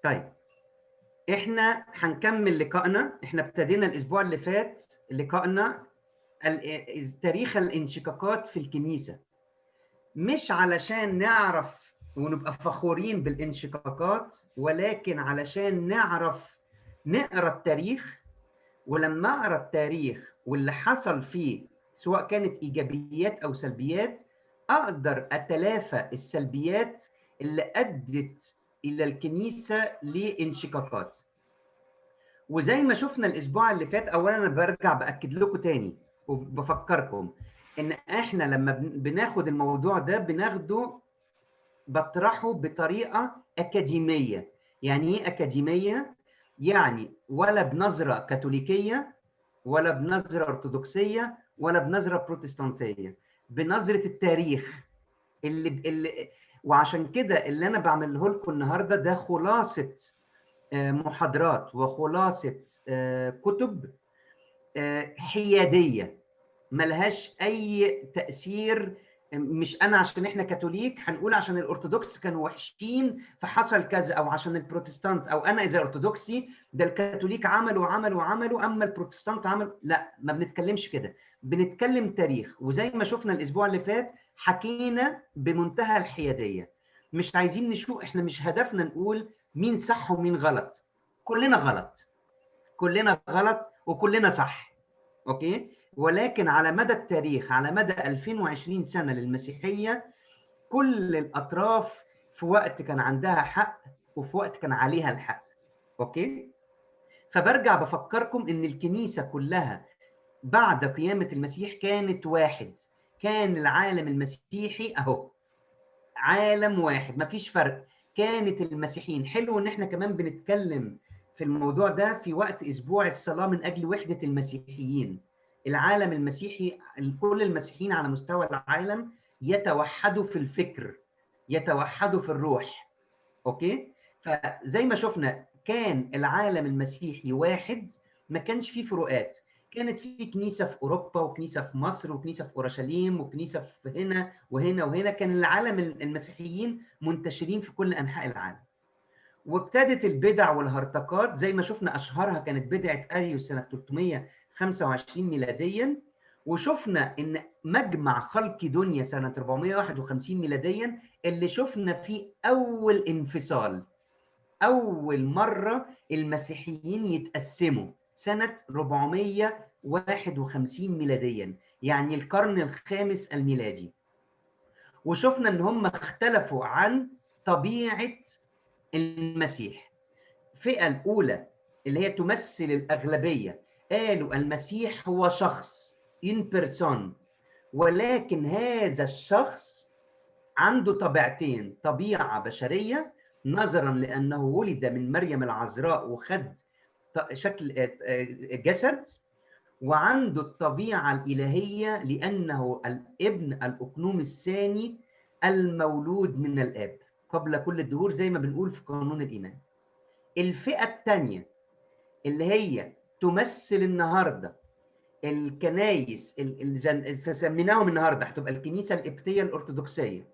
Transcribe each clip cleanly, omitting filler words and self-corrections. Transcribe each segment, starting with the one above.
طيب احنا هنكمل لقائنا. احنا ابتدينا الاسبوع اللي فات لقائنا تاريخ الانشقاقات في الكنيسة، مش علشان نعرف ونبقى فخورين بالانشقاقات، ولكن علشان نعرف نقرا التاريخ. ولما اقرا التاريخ واللي حصل فيه سواء كانت ايجابيات او سلبيات، اقدر اتلافى السلبيات اللي ادت الى الكنيسة لانشقاقات. وزي ما شفنا الاسبوع اللي فات، اولا انا برجع باكد لكم تاني وبفكركم ان احنا لما بناخد الموضوع ده بطرحه بطريقه اكاديميه. يعني ايه اكاديميه؟ يعني ولا بنظره كاثوليكيه ولا بنظره ارثوذكسيه ولا بنظره بروتستانتيه، بنظره التاريخ اللي وعشان كده اللي انا بعمله لكم النهارده ده خلاصه محاضرات وخلاصة كتب حيادية ملهاش أي تأثير. مش أنا عشان إحنا كاثوليك هنقول عشان الأرثوذكس كانوا وحشين فحصل كذا، أو عشان البروتستانت، أو أنا إذا أرثوذكسي ده الكاثوليك عملوا أما البروتستانت عملوا. لا، ما بنتكلمش كده، بنتكلم تاريخ. وزي ما شفنا الأسبوع اللي فات حكينا بمنتهى الحيادية. مش عايزين نشوف، إحنا مش هدفنا نقول مين صح ومين غلط. كلنا غلط، كلنا غلط وكلنا صح، اوكي؟ ولكن على مدى التاريخ، على مدى 2020 سنة للمسيحية، كل الأطراف في وقت كان عندها حق وفي وقت كان عليها الحق، اوكي؟ فبرجع بفكركم ان الكنيسة كلها بعد قيامة المسيح كانت واحد. كان العالم المسيحي اهو عالم واحد، مفيش فرق. كانت المسيحيين، حلو ان احنا كمان بنتكلم في الموضوع ده في وقت اسبوع الصلاة من اجل وحدة المسيحيين. العالم المسيحي، كل المسيحيين على مستوى العالم يتوحدوا في الفكر، يتوحدوا في الروح، اوكي؟ فزي ما شفنا كان العالم المسيحي واحد، ما كانش فيه فروقات. كانت في كنيسة في أوروبا وكنيسة في مصر وكنيسة في أورشليم وكنيسة في هنا وهنا وهنا. كان العالم المسيحيين منتشرين في كل أنحاء العالم. وابتدت البدع والهرطقات، زي ما شفنا أشهرها كانت بدعة أريوس سنة 325 ميلاديا. وشفنا إن مجمع خلق دنيا سنة 451 ميلاديا اللي شفنا فيه أول انفصال، أول مرة المسيحيين يتقسموا سنة 451 ميلاديا، يعني القرن الخامس الميلادي. وشفنا إن هم اختلفوا عن طبيعة المسيح. الفئة الأولى اللي هي تمثل الأغلبية قالوا المسيح هو شخص in person، ولكن هذا الشخص عنده طبيعتين: طبيعة بشرية نظرا لأنه ولد من مريم العذراء وخد شكل جسد، وعنده الطبيعة الإلهية لأنه الابن الأقنوم الثاني المولود من الآب قبل كل الدهور، زي ما بنقول في قانون الإيمان. الفئة الثانية اللي هي تمثل النهارده الكنايس اللي سميناهم النهارده هتبقى الكنيسة القبطية الأرثوذكسية،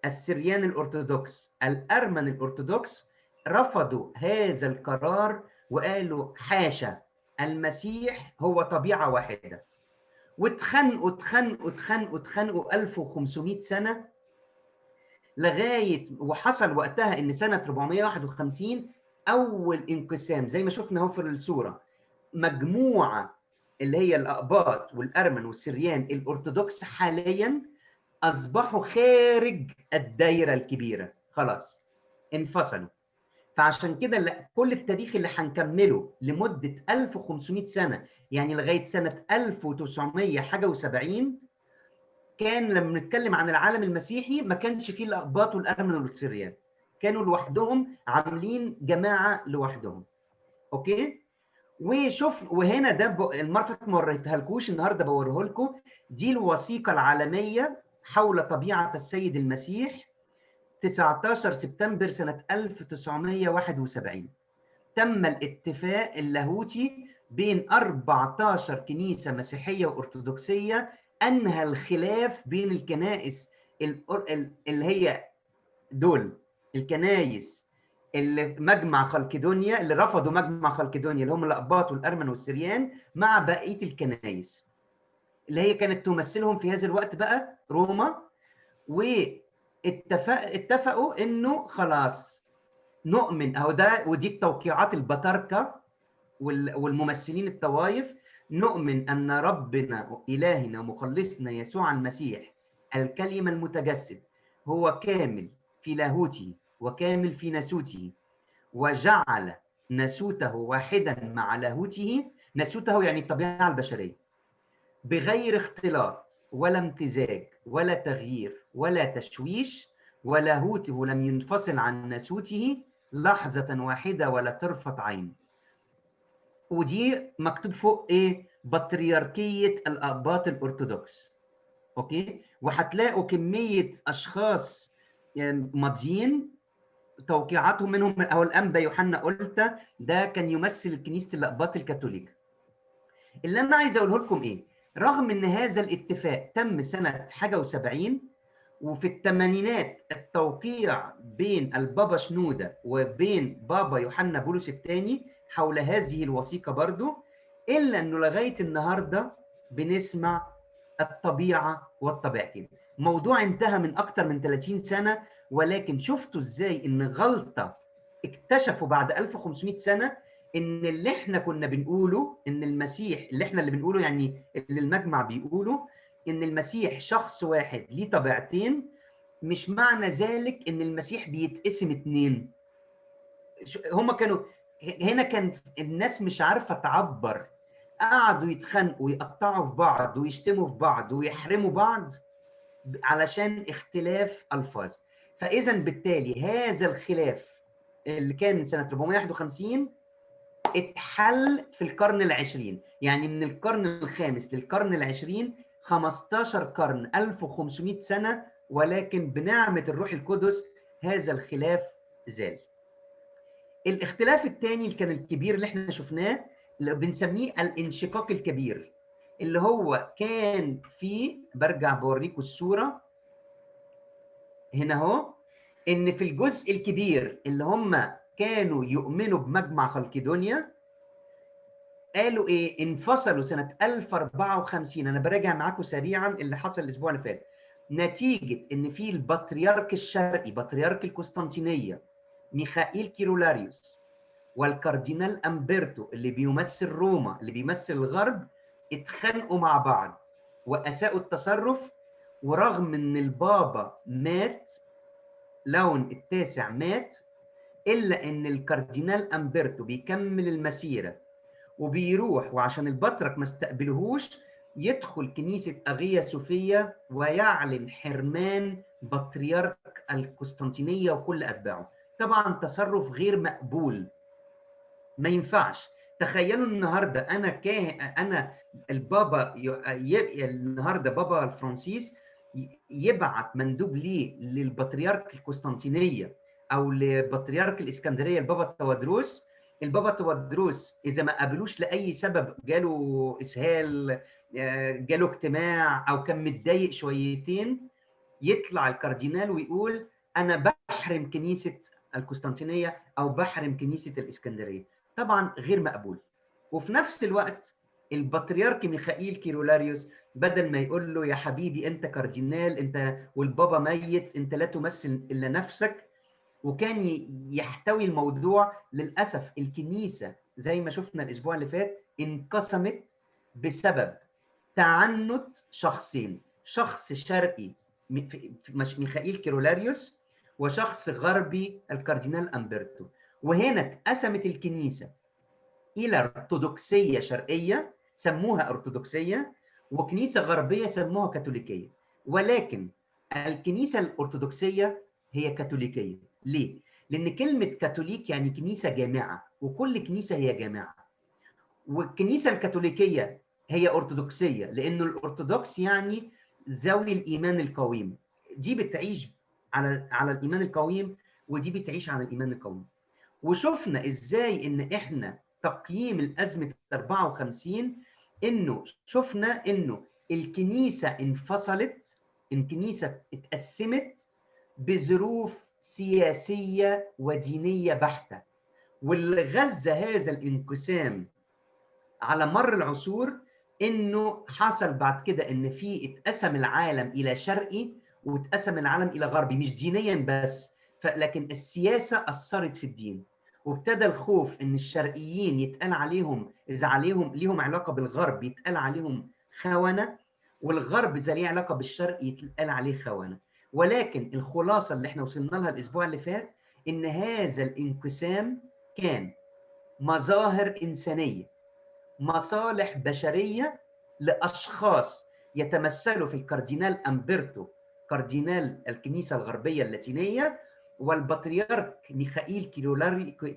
السريان الأرثوذكس، الأرمن الأرثوذكس، رفضوا هذا القرار وقالوا حاشا، المسيح هو طبيعة واحدة. واتخنقوا اتخنقوا اتخنقوا اتخنقوا 1500 سنة لغاية وحصل وقتها إن سنة 451 أول انقسام، زي ما شفنا اهو في الصورة. مجموعة اللي هي الأقباط والأرمن والسريان الأرثوذكس حالياً أصبحوا خارج الدايرة الكبيرة، خلاص انفصلوا. فعشان كده كل التاريخ اللي هنكمله لمدة 1500 سنة، يعني لغاية سنة 1900 حاجة و70، كان لما نتكلم عن العالم المسيحي ما كانش فيه الأقباط والأرمن والسريان، كانوا لوحدهم عاملين جماعة لوحدهم، أوكي؟ وشوف، وهنا ده المرفق ما وريتها لكوش النهارده بوريه لكم، دي الوثيقة العالمية حول طبيعة السيد المسيح 19 سبتمبر سنة 1971. تم الاتفاق اللاهوتي بين 14 كنيسة مسيحية وأرثوذكسية أنهى الخلاف بين الكنائس اللي هي دول الكنائس اللي مجمع خلقدونيا، اللي رفضوا مجمع خلقدونيا اللي هم الأقباط والأرمن والسريان مع بقية الكنائس اللي هي كانت تمثلهم في هذا الوقت بقى روما. واتفقوا انه خلاص نؤمن، اهو ده ودي التوقيعات البطاركه والممثلين الطوائف، نؤمن ان ربنا الهنا ومخلصنا يسوع المسيح الكلمه المتجسد هو كامل في لاهوته وكامل في ناسوته، وجعل ناسوته واحدا مع لاهوته. ناسوته يعني الطبيعه البشريه، بغير اختلاط ولا امتزاج ولا تغيير ولا تشويش، ولاهوته لم ينفصل عن ناسوته لحظة واحدة ولا طرفة عين. ودي مكتوب فوق ايه؟ بطريركية الأقباط الأرثوذكس. اوكي، وهتلاقوا كمية أشخاص ماضيين توقيعاتهم منهم أو الأنبا يوحنا قلت ده كان يمثل كنيسة الأقباط الكاثوليك. اللي أنا عايز أقوله لكم إيه؟ رغم ان هذا الاتفاق تم سنة حاجة و70 وفي الثمانينات التوقيع بين البابا شنودة وبين بابا يوحنا بولس الثاني حول هذه الوثيقة برضو، إلا أنه لغاية النهاردة بنسمع الطبيعة والطبيعتين. موضوع انتهى من أكثر من 30 سنة، ولكن شفتوا إزاي إن غلطة اكتشفوا بعد 1500 سنة ان اللي احنا كنا بنقوله ان المسيح، اللي بنقوله يعني اللي المجمع بيقوله ان المسيح شخص واحد ليه طبيعتين، مش معنى ذلك ان المسيح بيتقسم اتنين. هما كانوا هنا كان الناس مش عارفه تعبر، قعدوا يتخانقوا ويقطعوا في بعض ويشتموا في بعض ويحرموا بعض علشان اختلاف الفاظ. فاذا بالتالي هذا الخلاف اللي كان من سنه 451 اتحل في القرن العشرين، يعني من القرن الخامس للقرن العشرين 15 قرن 1500 سنة، ولكن بنعمة الروح القدس هذا الخلاف زال. الاختلاف الثاني اللي كان الكبير اللي احنا شفناه اللي بنسميه الانشقاق الكبير، اللي هو كان فيه، برجع بوريكم الصورة هنا اهو، ان في الجزء الكبير اللي هم كانوا يؤمنوا بمجمع خلقدونيا قالوا ايه؟ انفصلوا سنة 1054. انا براجع معاكم سريعا اللي حصل الاسبوع اللي فات، نتيجة ان في البطريرك الشرقي بطريرك القسطنطينية ميخائيل كيرولاريوس والكاردينال امبرتو اللي بيمثل روما اللي بيمثل الغرب اتخانقوا مع بعض واساءوا التصرف. ورغم ان البابا مات، لون التاسع مات، الا ان الكاردينال امبرتو بيكمل المسيره وبيروح، وعشان البطرك ما استقبلهوش يدخل كنيسة أغيا صوفيا ويعلن حرمان بطريرك القسطنطينية وكل أتباعه. طبعا تصرف غير مقبول، ما ينفعش. تخيلوا النهارده انا البابا النهارده بابا فرانسيس يبعت مندوب ليه للبطريرك القسطنطينية او لبطريرك الاسكندريه البابا تودروس. البابا تودروس اذا ما قابلوش لاي سبب، جاله اسهال، جاله اجتماع او كان متضايق شويتين، يطلع الكاردينال ويقول انا بحرم كنيسه القسطنطينيه او بحرم كنيسه الاسكندريه. طبعا غير مقبول. وفي نفس الوقت البطريرك ميخائيل كيرولاريوس بدل ما يقول له يا حبيبي انت كاردينال انت والبابا ميت انت لا تمثل الا نفسك، وكان يحتوي الموضوع. للاسف الكنيسه زي ما شفنا الاسبوع اللي فات انقسمت بسبب تعنت شخصين، شخص شرقي ميخائيل كيرولاريوس وشخص غربي الكاردينال امبرتو. وهنا اتقسمت الكنيسه الى ارثوذكسيه شرقيه سموها ارثوذكسيه، وكنيسه غربيه سموها كاثوليكيه. ولكن الكنيسه الارثوذكسيه هي كاثوليكيه. ليه؟ لان كلمه كاثوليك يعني كنيسه جامعه، وكل كنيسه هي جامعه. والكنيسه الكاثوليكيه هي ارثوذكسيه لانه الارثوذكس يعني ذوي الايمان القويم، دي بتعيش على الايمان القويم ودي بتعيش على الايمان القويم. وشفنا ازاي ان احنا تقييم الازمه 54 انه شفنا انه الكنيسه انفصلت، الكنيسه اتقسمت بظروف سياسية ودينية بحتة. واللي غذى هذا الانقسام على مر العصور انه حصل بعد كده ان في اتقسم العالم الى شرقي واتقسم العالم الى غربي، مش دينيا بس، لكن السياسه اثرت في الدين، وابتدى الخوف ان الشرقيين يتقال عليهم، اذا عليهم ليهم علاقه بالغرب يتقال عليهم خونه، والغرب اذا ليه علاقه بالشرق يتقال عليه خونه. ولكن الخلاصه اللي احنا وصلنا لها الاسبوع اللي فات ان هذا الانقسام كان مظاهر انسانيه، مصالح بشريه لاشخاص يتمثلوا في الكاردينال امبرتو كاردينال الكنيسه الغربيه اللاتينيه، والبطريرك ميخائيل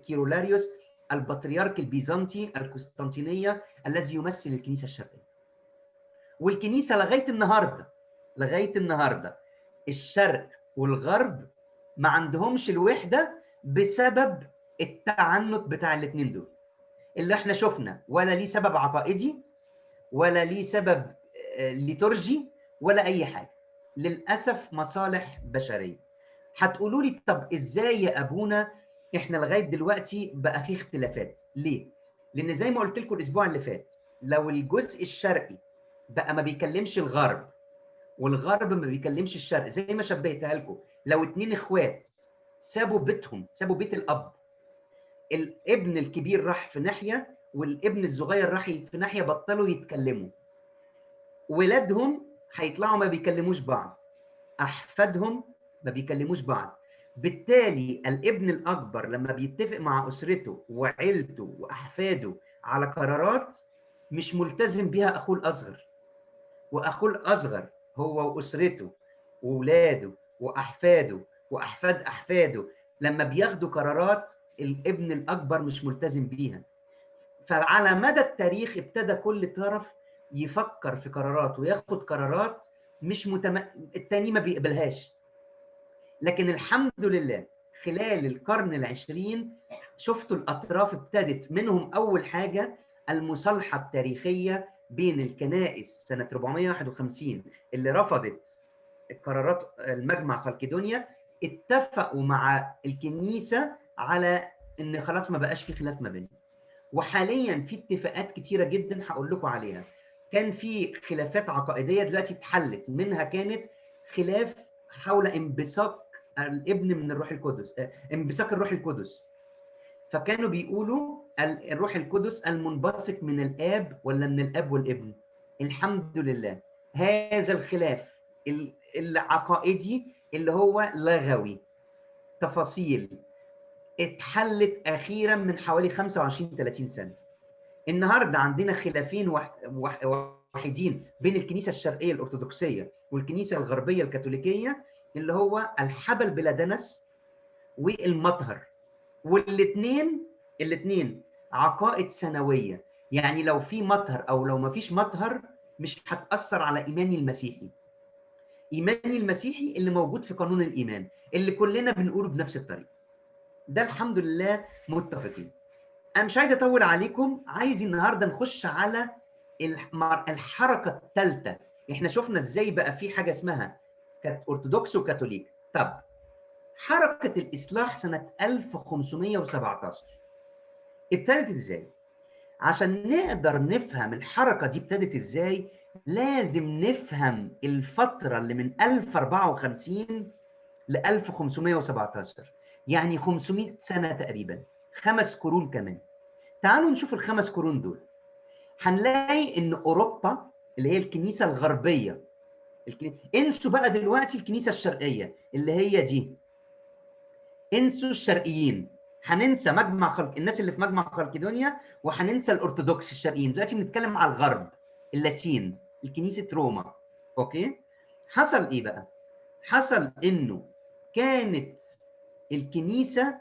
كيرولاريوس البطريرك البيزنطي القسطنطينيه الذي يمثل الكنيسه الشرقيه. والكنيسه لغايه النهارده الشرق والغرب ما عندهمش الوحده بسبب التعنت بتاع الاثنين دول اللي احنا شفنا، ولا ليه سبب عقائدي ولا ليه سبب ليتورجي ولا اي حاجه، للاسف مصالح بشريه. هتقولوا لي طب ازاي يا ابونا احنا لغايه دلوقتي بقى في اختلافات؟ ليه؟ لان زي ما قلت لكم الاسبوع اللي فات، لو الجزء الشرقي بقى ما بيكلمش الغرب والغرب ما بيكلمش الشرق، زي ما شبهتها لكم، لو اتنين اخوات سابوا بيتهم، سابوا بيت الاب، الابن الكبير راح في ناحيه والابن الصغير راح في ناحيه، بطلوا يتكلموا، ولادهم هيطلعوا ما بيكلموش بعض، احفادهم ما بيكلموش بعض. بالتالي الابن الاكبر لما بيتفق مع اسرته وعيلته واحفاده على قرارات مش ملتزم بها اخوه الاصغر، واخوه الاصغر هو واسرته واولاده واحفاده واحفاد احفاده لما بياخدوا قرارات الابن الاكبر مش ملتزم بيها. فعلى مدى التاريخ ابتدى كل طرف يفكر في قرارات وياخد قرارات مش التاني ما بيقبلهاش. لكن الحمد لله خلال القرن العشرين شفتوا الأطراف ابتدت منهم أول حاجة المصالحة التاريخية بين الكنائس سنة 451 اللي رفضت قرارات المجمع خلقدونيا، اتفقوا مع الكنيسة على إن خلاص ما بقاش في خلاف ما بينهم. وحاليا في اتفاقات كتيره جدا هقول لكم عليها. كان في خلافات عقائديه دلوقتي اتحلت، منها كانت خلاف حول انبثاق الابن من الروح القدس، انبثاق الروح القدس. فكانوا بيقولوا الروح القدس المنبثق من الاب ولا من الاب والابن. الحمد لله هذا الخلاف العقائدي اللي هو لغوي تفاصيل اتحلت اخيرا من حوالي 25 30 سنه. النهارده عندنا خلافين وحيدين بين الكنيسه الشرقيه الارثوذكسيه والكنيسه الغربيه الكاثوليكيه، اللي هو الحبل بلا دنس والمطهر. والاثنين عقائد سنويه، يعني لو في مطهر او لو ما فيش مطهر مش هتاثر على ايماني المسيحي. ايماني المسيحي اللي موجود في قانون الايمان اللي كلنا بنقوله بنفس الطريقه. ده الحمد لله متفقين. انا مش عايز اطول عليكم، عايز النهارده نخش على الحركه الثالثه. احنا شفنا ازاي بقى في حاجه اسمها ارثوذكس وكاثوليك. طب حركه الاصلاح سنه 1517 ابتدت ازاي؟ عشان نقدر نفهم الحركه دي ابتدت ازاي لازم نفهم الفتره اللي من 1054 ل 1517، يعني 500 سنه تقريبا، 5 قرون كمان. تعالوا نشوف ال5 قرون دول. هنلاقي ان اوروبا اللي هي الكنيسه الغربيه، انسوا بقى دلوقتي الكنيسه الشرقيه اللي هي دي، انسوا الشرقيين، هننسى الناس اللي في مجمع خلقدونيا، وهننسى الارثوذكس الشرقيين. دلوقتي بنتكلم على الغرب، اللاتين، الكنيسه روما. اوكي، حصل ايه بقى؟ حصل انه كانت الكنيسه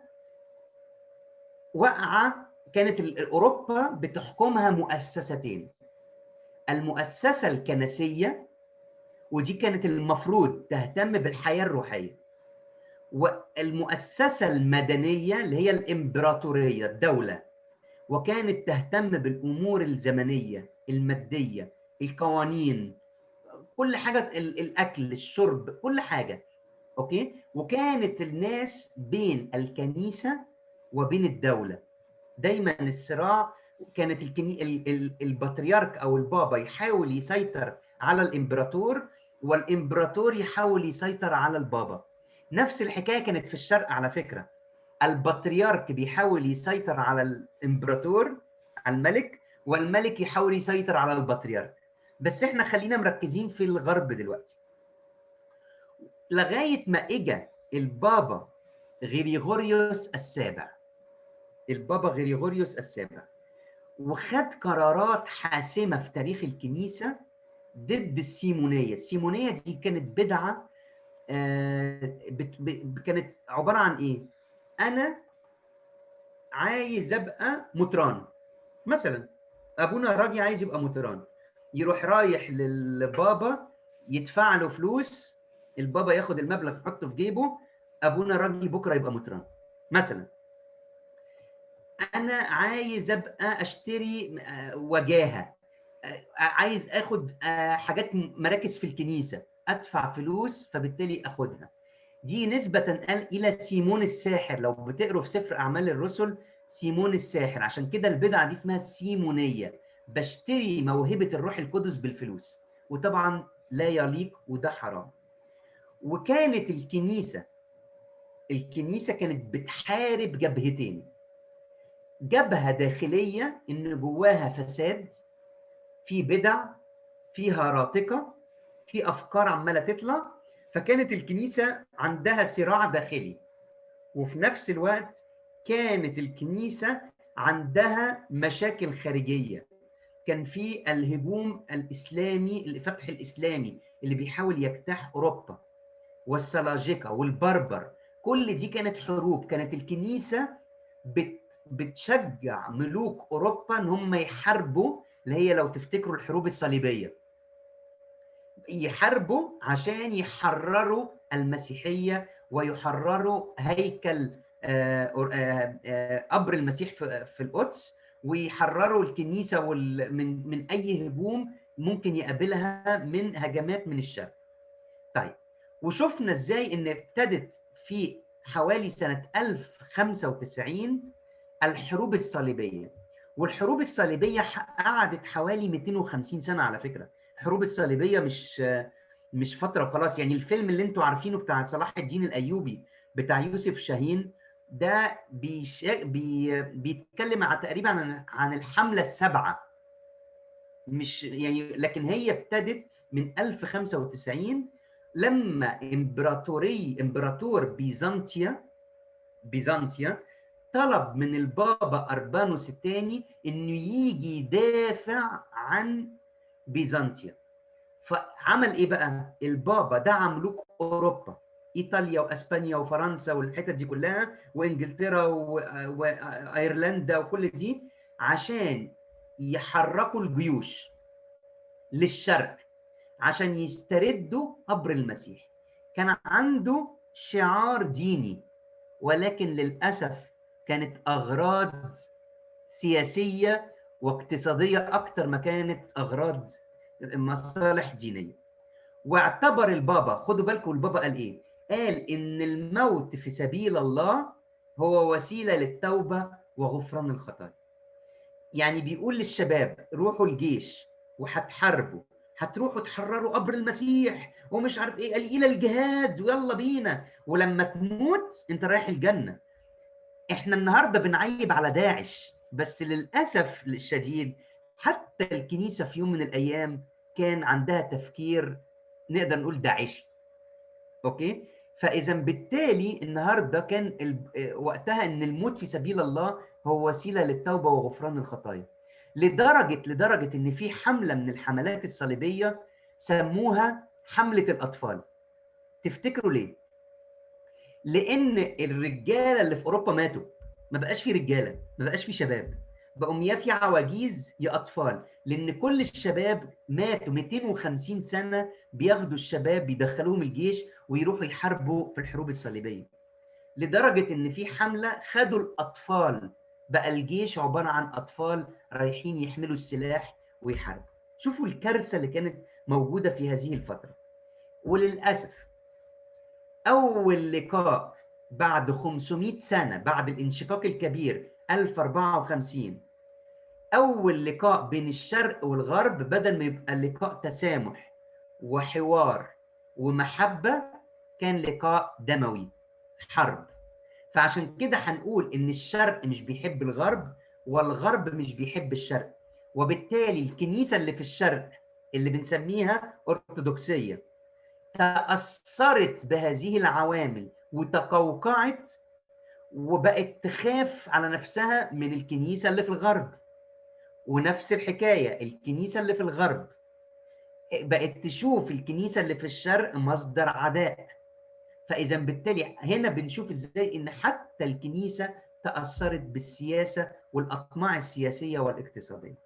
واقعه، كانت اوروبا بتحكمها مؤسستين، المؤسسه الكنسيه ودي كانت المفروض تهتم بالحياه الروحيه، والمؤسسه المدنيه اللي هي الامبراطوريه الدوله، وكانت تهتم بالامور الزمنيه الماديه، القوانين، كل حاجه، الاكل الشرب كل حاجه. اوكي. وكانت الناس بين الكنيسه وبين الدوله، دايما الصراع. كانت البطريرك او البابا يحاول يسيطر على الامبراطور، والامبراطور يحاول يسيطر على البابا. نفس الحكايه كانت في الشرق على فكره، البطريرك بيحاول يسيطر على الامبراطور، على الملك، والملك يحاول يسيطر على البطريرك. بس احنا خلينا مركزين في الغرب دلوقتي. لغايه ما اجى البابا غريغوريوس السابع، البابا غريغوريوس السابع، وخد قرارات حاسمه في تاريخ الكنيسه ضد السيمونيه. السيمونيه دي كانت بدعه، كانت عباره عن ايه؟ انا عايز ابقى مطران مثلا، ابونا راجي عايز يبقى مطران، يروح رايح للبابا يدفع له فلوس، البابا ياخد المبلغ يحطه في جيبه، ابونا راجي بكره يبقى مطران مثلا. انا عايز ابقى اشتري وجاهه، عايز اخد حاجات مراكز في الكنيسه، ادفع فلوس فبالتالي اخدها. دي نسبة قال إلى سيمون الساحر، لو بتقروا في سفر أعمال الرسل سيمون الساحر، عشان كده البدعة دي اسمها السيمونية، بشتري موهبة الروح القدس بالفلوس، وطبعا لا يليق وده حرام. وكانت الكنيسة كانت بتحارب جبهتين، جبهة داخلية إن جواها فساد، في بدع، في هراطقة، في أفكار عمالة تطلع، فكانت الكنيسة عندها صراع داخلي. وفي نفس الوقت كانت الكنيسة عندها مشاكل خارجية، كان في الهجوم الإسلامي، الفتح الإسلامي اللي بيحاول يجتاح أوروبا، والسلاجقة والبربر، كل دي كانت حروب. كانت الكنيسة بتشجع ملوك أوروبا إن هم يحاربوا، اللي هي لو تفتكروا الحروب الصليبية، يحاربوا عشان يحرروا المسيحية ويحرروا هيكل قبر المسيح في القدس، ويحرروا الكنيسة من أي هجوم ممكن يقابلها من هجمات من الشرق. طيب، وشفنا ازاي ان ابتدت في حوالي سنة 1095 الحروب الصليبية. والحروب الصليبية قعدت حوالي 250 سنة على فكرة. الحروب الصليبية مش فترة خلاص. يعني الفيلم اللي انتوا عارفينه بتاع صلاح الدين الأيوبي بتاع يوسف شاهين ده بيتكلم تقريبا عن الحملة السبعة، مش يعني، لكن هي ابتدت من 1095 لما امبراطور بيزنطيا طلب من البابا أربانوس الثاني انه يجي يدافع عن بيزنطيا. فعمل ايه بقى؟ البابا دعا ملوك اوروبا، ايطاليا واسبانيا وفرنسا والحتت دي كلها، وانجلترا وايرلندا وكل دي، عشان يحركوا الجيوش للشرق عشان يستردوا قبر المسيح. كان عنده شعار ديني، ولكن للأسف كانت أغراض سياسية واقتصادية أكتر ما كانت أغراض مصالح دينية. واعتبر البابا، خدوا بالكم البابا قال إيه؟ قال إن الموت في سبيل الله هو وسيلة للتوبة وغفران الخطايا. يعني بيقول للشباب روحوا الجيش وهتحاربوا، هتروحوا تحرروا قبر المسيح ومش عارف ايه، قال الى الجهاد ويلا بينا، ولما تموت انت رايح الجنه. احنا النهارده بنعيب على داعش، بس للاسف الشديد حتى الكنيسه في يوم من الايام كان عندها تفكير نقدر نقول داعشي. اوكي. فاذا بالتالي النهارده كان وقتها ان الموت في سبيل الله هو وسيله للتوبه وغفران الخطايا، لدرجه ان في حمله من الحملات الصليبيه سموها حمله الاطفال. تفتكروا ليه؟ لان الرجاله اللي في اوروبا ماتوا، ما بقاش في رجاله، ما بقاش في شباب، بقوا يا في عواجيز يا اطفال، لان كل الشباب ماتوا. 250 سنه بياخدوا الشباب بيدخلوهم الجيش ويروحوا يحاربوا في الحروب الصليبيه، لدرجه ان في حمله خدوا الاطفال، بقى الجيش عباره عن اطفال رايحين يحملوا السلاح ويحاربوا. شوفوا الكارثه اللي كانت موجوده في هذه الفتره. وللاسف أول لقاء بعد 500 سنة بعد الانشقاق الكبير 1054، أول لقاء بين الشرق والغرب بدل ما يبقى لقاء تسامح وحوار ومحبة، كان لقاء دموي، حرب. فعشان كده هنقول إن الشرق مش بيحب الغرب والغرب مش بيحب الشرق، وبالتالي الكنيسة اللي في الشرق اللي بنسميها أرثوذكسية تأثرت بهذه العوامل وتقوقعت وبقت تخاف على نفسها من الكنيسة اللي في الغرب. ونفس الحكاية الكنيسة اللي في الغرب بقت تشوف الكنيسة اللي في الشرق مصدر عداء. فإذا بالتالي هنا بنشوف إزاي إن حتى الكنيسة تأثرت بالسياسة والأطماع السياسية والاقتصادية.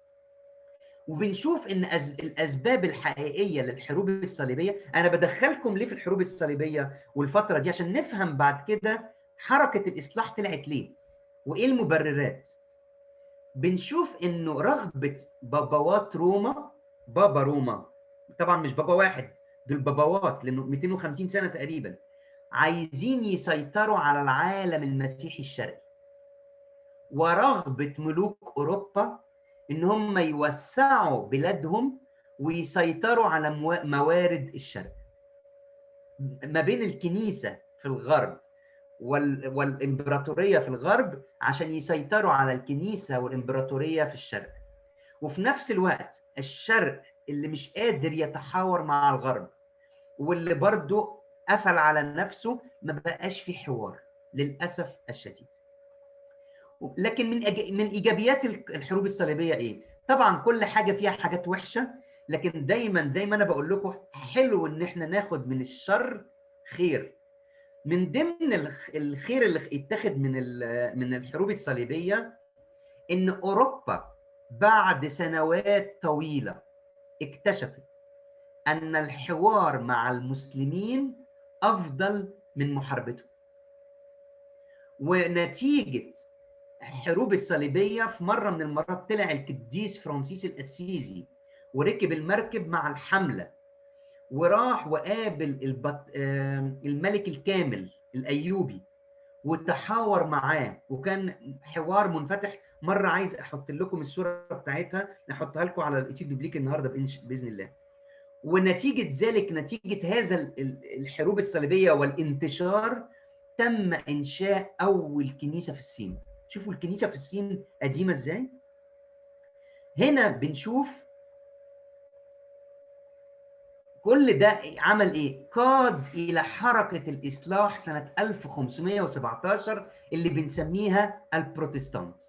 وبنشوف إن الأسباب الحقيقية للحروب الصليبية، أنا بدخلكم ليه في الحروب الصليبية والفترة دي عشان نفهم بعد كده حركة الإصلاح طلعت ليه وإيه المبررات. بنشوف إنه رغبة بابوات روما، بابا روما طبعا مش بابا واحد، دول بابوات لأنه 250 سنة تقريبا، عايزين يسيطروا على العالم المسيحي الشرقي. ورغبة ملوك أوروبا إن هم يوسعوا بلادهم ويسيطروا على موارد الشرق. ما بين الكنيسة في الغرب والإمبراطورية في الغرب عشان يسيطروا على الكنيسة والإمبراطورية في الشرق. وفي نفس الوقت الشرق اللي مش قادر يتحاور مع الغرب واللي برضه قفل على نفسه، ما بقاش في حوار للأسف الشديد. لكن من إيجابيات الحروب الصليبية إيه؟ طبعا كل حاجة فيها حاجات وحشة، لكن دايما زي ما أنا بقول لكم حلو إن إحنا ناخد من الشر خير. من ضمن الخير اللي اتخذ من الحروب الصليبية إن أوروبا بعد سنوات طويلة اكتشفت أن الحوار مع المسلمين أفضل من محاربتهم. ونتيجة الحروب الصليبية في مرة من المرات طلع القديس فرانسيس الأسيزي وركب المركب مع الحملة وراح وقابل الملك الكامل الأيوبي وتحاور معاه، وكان حوار منفتح. مرة عايز أحط لكم الصورة بتاعتها، نحطها لكم على الإيتيود بيبليك النهاردة بإذن الله. ونتيجة ذلك، نتيجة هذا الحروب الصليبية والانتشار، تم إنشاء أول كنيسة في الصين. شوفوا الكنيسة في الصين قديمة إزاي. هنا بنشوف كل ده عمل إيه؟ قاد إلى حركة الإصلاح سنة 1517 اللي بنسميها البروتستانت،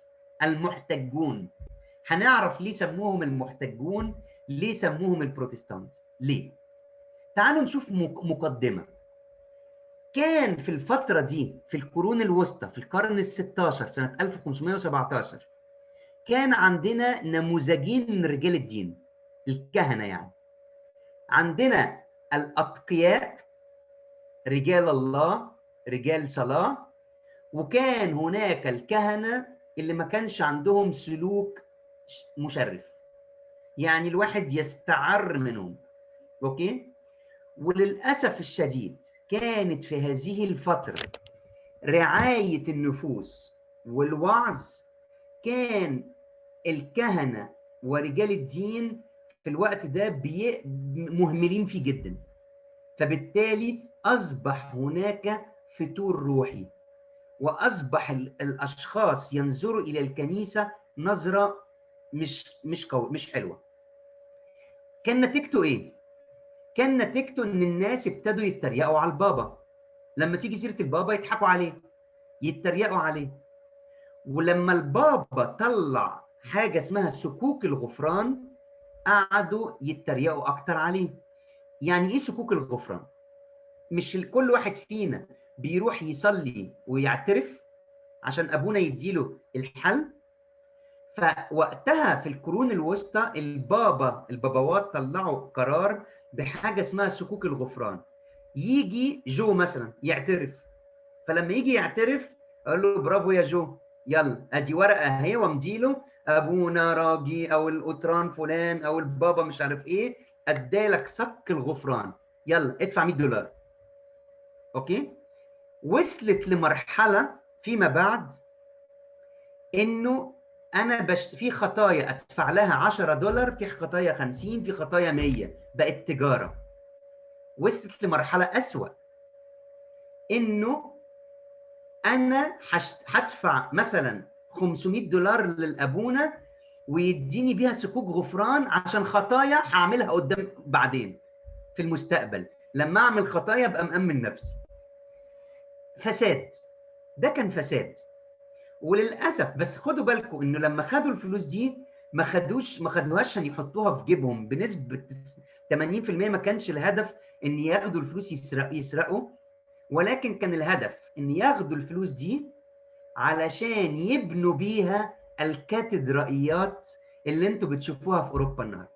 المحتجون. هنعرف ليه سموهم المحتجون، ليه سموهم البروتستانت، ليه؟ تعالوا نشوف مقدمة. كان في الفترة دي في القرون الوسطى في القرن ال16 سنة 1517 كان عندنا نموذجين من رجال الدين الكهنة. يعني عندنا الأتقياء رجال الله رجال صلاة، وكان هناك الكهنة اللي ما كانش عندهم سلوك مشرف، يعني الواحد يستعر منهم. أوكي؟ وللأسف الشديد كانت في هذه الفترة رعاية النفوس والوعظ كان الكهنة ورجال الدين في الوقت ده مهملين فيه جدا. فبالتالي أصبح هناك فتور روحي، وأصبح الأشخاص ينظروا إلى الكنيسة نظرة مش حلوة. كان نتيجته إيه؟ كان نتيجته إن الناس ابتدوا يتريقوا على البابا. لما تيجي سيرة البابا يضحكوا عليه، يتريقوا عليه. ولما البابا طلع حاجة اسمها سكوك الغفران قعدوا يتريقوا أكتر عليه. يعني إيه سكوك الغفران؟ مش كل واحد فينا بيروح يصلي ويعترف عشان أبونا يديله الحل؟ فوقتها في القرون الوسطى الباباوات طلعوا قرار بحاجة اسمها سكوك الغفران. يجي جو مثلا يعترف، فلما يجي يعترف اقول له برافو يا جو، يلا ادي ورقه اهي وامديله ابونا راجي او القطران فلان او البابا مش عارف ايه ادالك صك الغفران، يلا ادفع $100. اوكي؟ وصلت لمرحله فيما بعد انه انا في خطايا ادفع لها $10، في خطايا 50، في خطايا 100، بقت تجاره. وصلت لمرحله اسوأ، انه انا هدفع مثلا $500 للابونا ويديني بيها سكوك غفران عشان خطايا هعملها قدام بعدين في المستقبل، لما اعمل خطايا ابقى مأمن نفسي. فساد، ده كان فساد. وللاسف بس خدوا بالكم انه لما خدوا الفلوس دي ما خدوهاش عشان يحطوها في جيبهم بنسبه 80%. ما كانش الهدف ان ياخدوا الفلوس يسرقوا، ولكن كان الهدف ان ياخدوا الفلوس دي علشان يبنوا بيها الكاتدرائيات اللي انتوا بتشوفوها في اوروبا النهارده.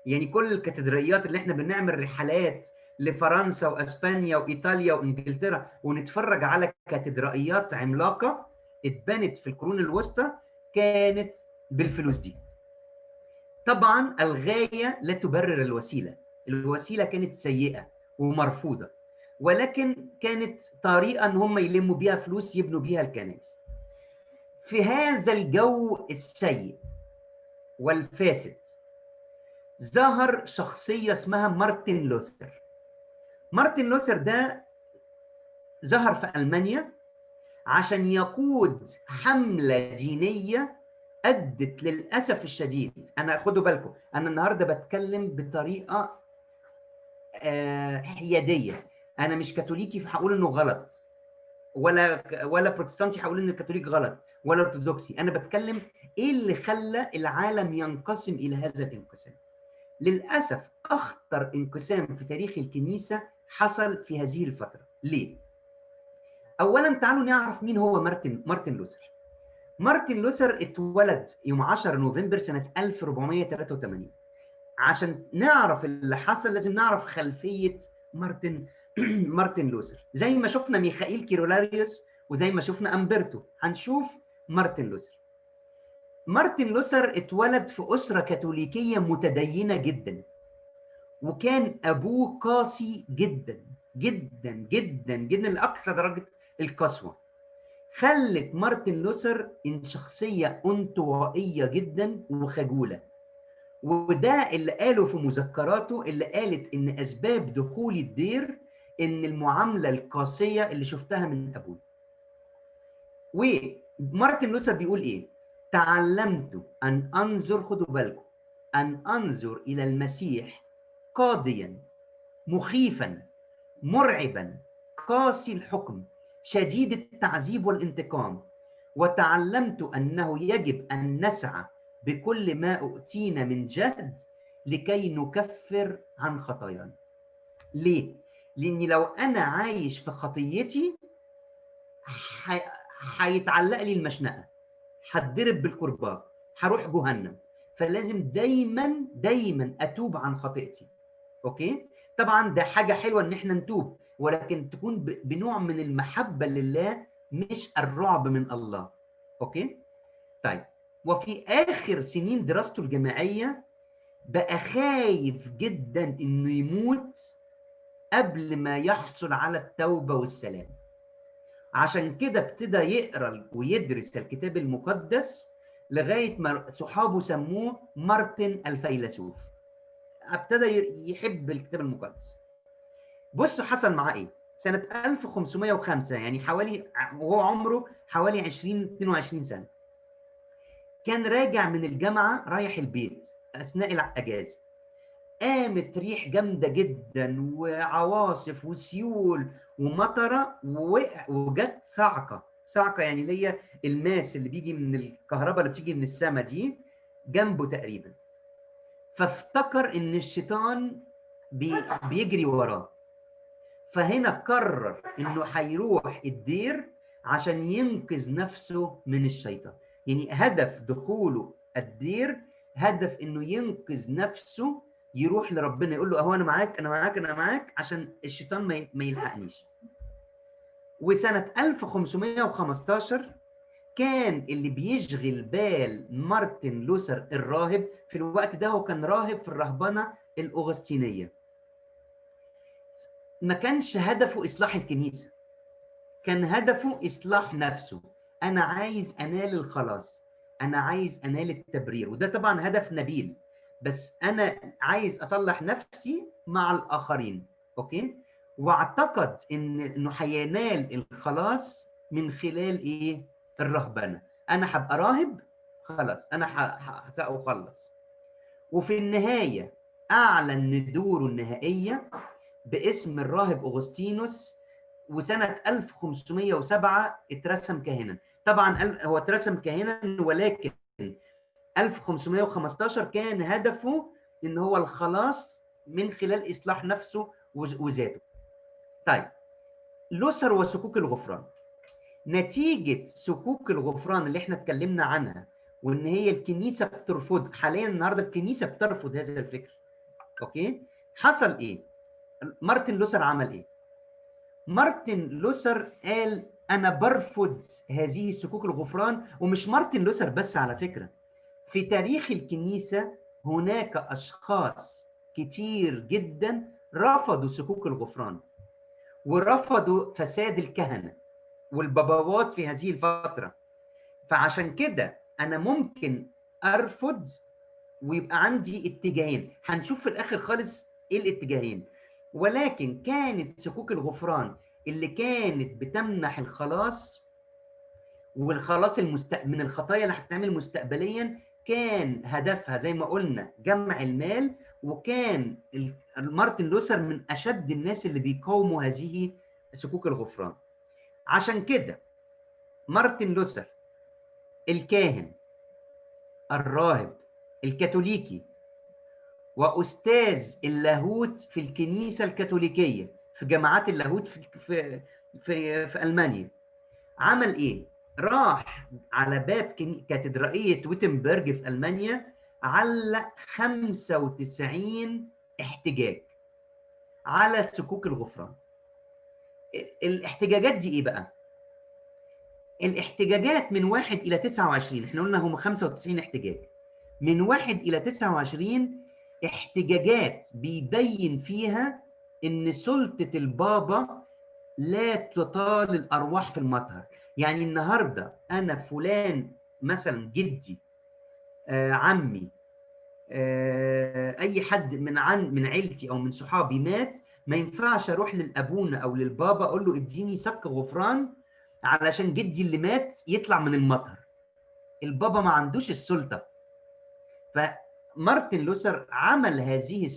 يعني كل الكاتدرائيات اللي احنا بنعمل رحلات لفرنسا واسبانيا وايطاليا وانجلترا ونتفرج على كاتدرائيات عملاقه اتبنت في القرون الوسطى، كانت بالفلوس دي. طبعا الغايه لا تبرر الوسيله، الوسيله كانت سيئه ومرفوضه، ولكن كانت طريقه ان هم يلموا بيها فلوس يبنوا بيها الكنائس. في هذا الجو السيء والفاسد ظهر شخصيه اسمها مارتن لوثر. مارتن لوثر ده ظهر في ألمانيا عشان يقود حملة دينية أدت للأسف الشديد. أنا خدوا بالكم أنا النهاردة بتكلم بطريقة حيادية، أنا مش كاثوليكي فهقول إنه غلط، ولا بروتستانتي هقول إن الكاثوليك غلط، ولا أرثوذكسي. أنا بتكلم إيه اللي خلى العالم ينقسم إلى هذا الانقسام. للأسف أخطر انقسام في تاريخ الكنيسة حصل في هذه الفترة. ليه؟ أولاً تعالوا نعرف مين هو مارتن لوثر. مارتن لوثر اتولد يوم 10 نوفمبر سنة 1483. عشان نعرف اللي حصل لازم نعرف خلفية مارتن لوثر. زي ما شفنا ميخائيل كيرولاريوس وزي ما شفنا أمبرتو، هنشوف مارتن لوثر. مارتن لوثر اتولد في أسرة كاثوليكية متدينة جدا، وكان أبوه قاسي جدا جدا جدا جدا لأقصى درجة القسوة. خلت مارتن لوثر إن شخصية انطوائية جدا وخجولة. وده اللي قاله في مذكراته، اللي قالت إن أسباب دخول الدير إن المعاملة القاسية اللي شفتها من أبوه. ومارتن لوثر بيقول إيه؟ تعلمت أن أنظر، خدوا بالكم، أن أنظر إلى المسيح قاضيا مخيفا مرعبا قاسي الحكم شديد التعذيب والانتقام، وتعلمت أنه يجب أن نسعى بكل ما أؤتينا من جهد لكي نكفر عن خطايانا. ليه؟ لأني لو أنا عايش في خطيتي هيتعلق لي المشنقة، هتضرب بالكرباج، هروح جهنم. فلازم دايما دايما أتوب عن خطيئتي. أوكي؟ طبعا ده حاجة حلوة إن احنا نتوب، ولكن تكون بنوع من المحبة لله مش الرعب من الله. أوكي؟ طيب، وفي آخر سنين دراسته الجامعية بقى خايف جدا إنه يموت قبل ما يحصل على التوبة والسلام. عشان كده ابتدى يقرأ ويدرس الكتاب المقدس لغاية ما صحابه سموه مارتن الفيلسوف. ابتدى يحب الكتاب المقدس. بصوا حصل معاه ايه سنة 1505، يعني حوالي وهو عمره حوالي 22 سنة. كان راجع من الجامعة رايح البيت أثناء الأجازة، قامت ريح جامدة جدا وعواصف وسيول ومطرة، وجت صعقة يعني اللي هي الماس اللي بيجي من الكهرباء اللي بتيجي من السماء دي جنبه تقريبا. فافتكر إن الشيطان بيجري وراه، فهنا قرر إنه هيروح الدير عشان ينقذ نفسه من الشيطان. يعني هدف دخوله الدير هدف إنه ينقذ نفسه، يروح لربنا يقول له اهو انا معاك انا معاك انا معاك عشان الشيطان ما يلحقنيش. وسنة 1515 كان اللي بيشغل بال مارتن لوثر الراهب في الوقت ده، هو كان راهب في الرهبنة الأوغسطينية. ما كانش هدفه إصلاح الكنيسة، كان هدفه إصلاح نفسه. أنا عايز أنال الخلاص، أنا عايز أنال التبرير، وده طبعا هدف نبيل، بس أنا عايز أصلح نفسي مع الآخرين. أوكي؟ واعتقد إنه هينال الخلاص من خلال إيه؟ الرهبنة. أنا هبقى راهب، خلاص أنا سأخلص. وفي النهاية أعلن دوره النهائية باسم الراهب أغسطينوس، وسنة 1507 اترسم كاهنا. طبعا هو اترسم كاهنا، ولكن 1515 كان هدفه ان هو الخلاص من خلال اصلاح نفسه وذاته. طيب، لوثر وسكوك الغفران. نتيجة سكوك الغفران اللي احنا اتكلمنا عنها، وان هي الكنيسة بترفض حاليا النهارده، الكنيسة بترفض هذا الفكر. اوكي؟ حصل ايه؟ مارتن لوثر عمل ايه؟ مارتن لوثر قال أنا برفض هذه السكوك الغفران. ومش مارتن لوثر بس على فكرة، في تاريخ الكنيسة هناك أشخاص كتير جدا رفضوا سكوك الغفران، ورفضوا فساد الكهنة والبابوات في هذه الفترة. فعشان كده أنا ممكن أرفض ويبقى عندي اتجاهين، هنشوف في الآخر خالص إيه الاتجاهين. ولكن كانت سكوك الغفران اللي كانت بتمنح الخلاص، والخلاص من الخطايا اللي هتتعمل مستقبليا، كان هدفها زي ما قلنا جمع المال. وكان مارتن لوثر من أشد الناس اللي بيقاوموا هذه سكوك الغفران. عشان كده مارتن لوثر الكاهن الراهب الكاثوليكي واستاذ اللاهوت في الكنيسه الكاثوليكيه في جامعات اللاهوت في المانيا، عمل ايه؟ راح على باب كاتدرائيه ويتنبرج في المانيا، علق 95 احتجاج على سكوك الغفران. الاحتجاجات دي ايه بقى؟ الاحتجاجات من 1 الى 29، احنا قلنا هم 95 احتجاج. من 1 الى 29 احتجاجات بيبين فيها ان سلطة البابا لا تطال الارواح في المطهر. يعني النهارده انا فلان مثلا جدي، عمي، اي حد من عيلتي او من صحابي مات، ما ينفعش اروح للابونا او للبابا اقول له اديني سك غفران علشان جدي اللي مات يطلع من المطهر. البابا ما عندوش السلطة. فمارتن لوثر عمل هذه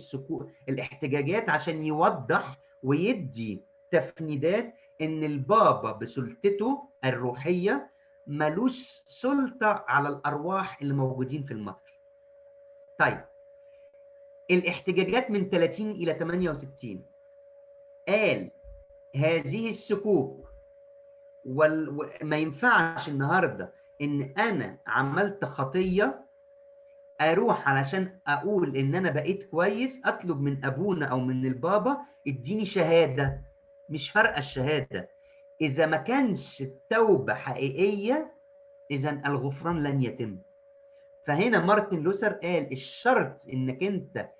الاحتجاجات عشان يوضح ويدي تفنيدات ان البابا بسلطته الروحية ملوش سلطة على الارواح اللي موجودين في المطر. طيب، الاحتجاجات من 30 الى 68 قال هذه السكوك ما ينفعش النهارده ان انا عملت خطيه اروح علشان اقول ان انا بقيت كويس اطلب من ابونا او من البابا اديني شهاده. مش فارقه الشهاده، اذا ما كانش التوبه حقيقيه اذا الغفران لن يتم. فهنا مارتن لوثر قال الشرط انك انت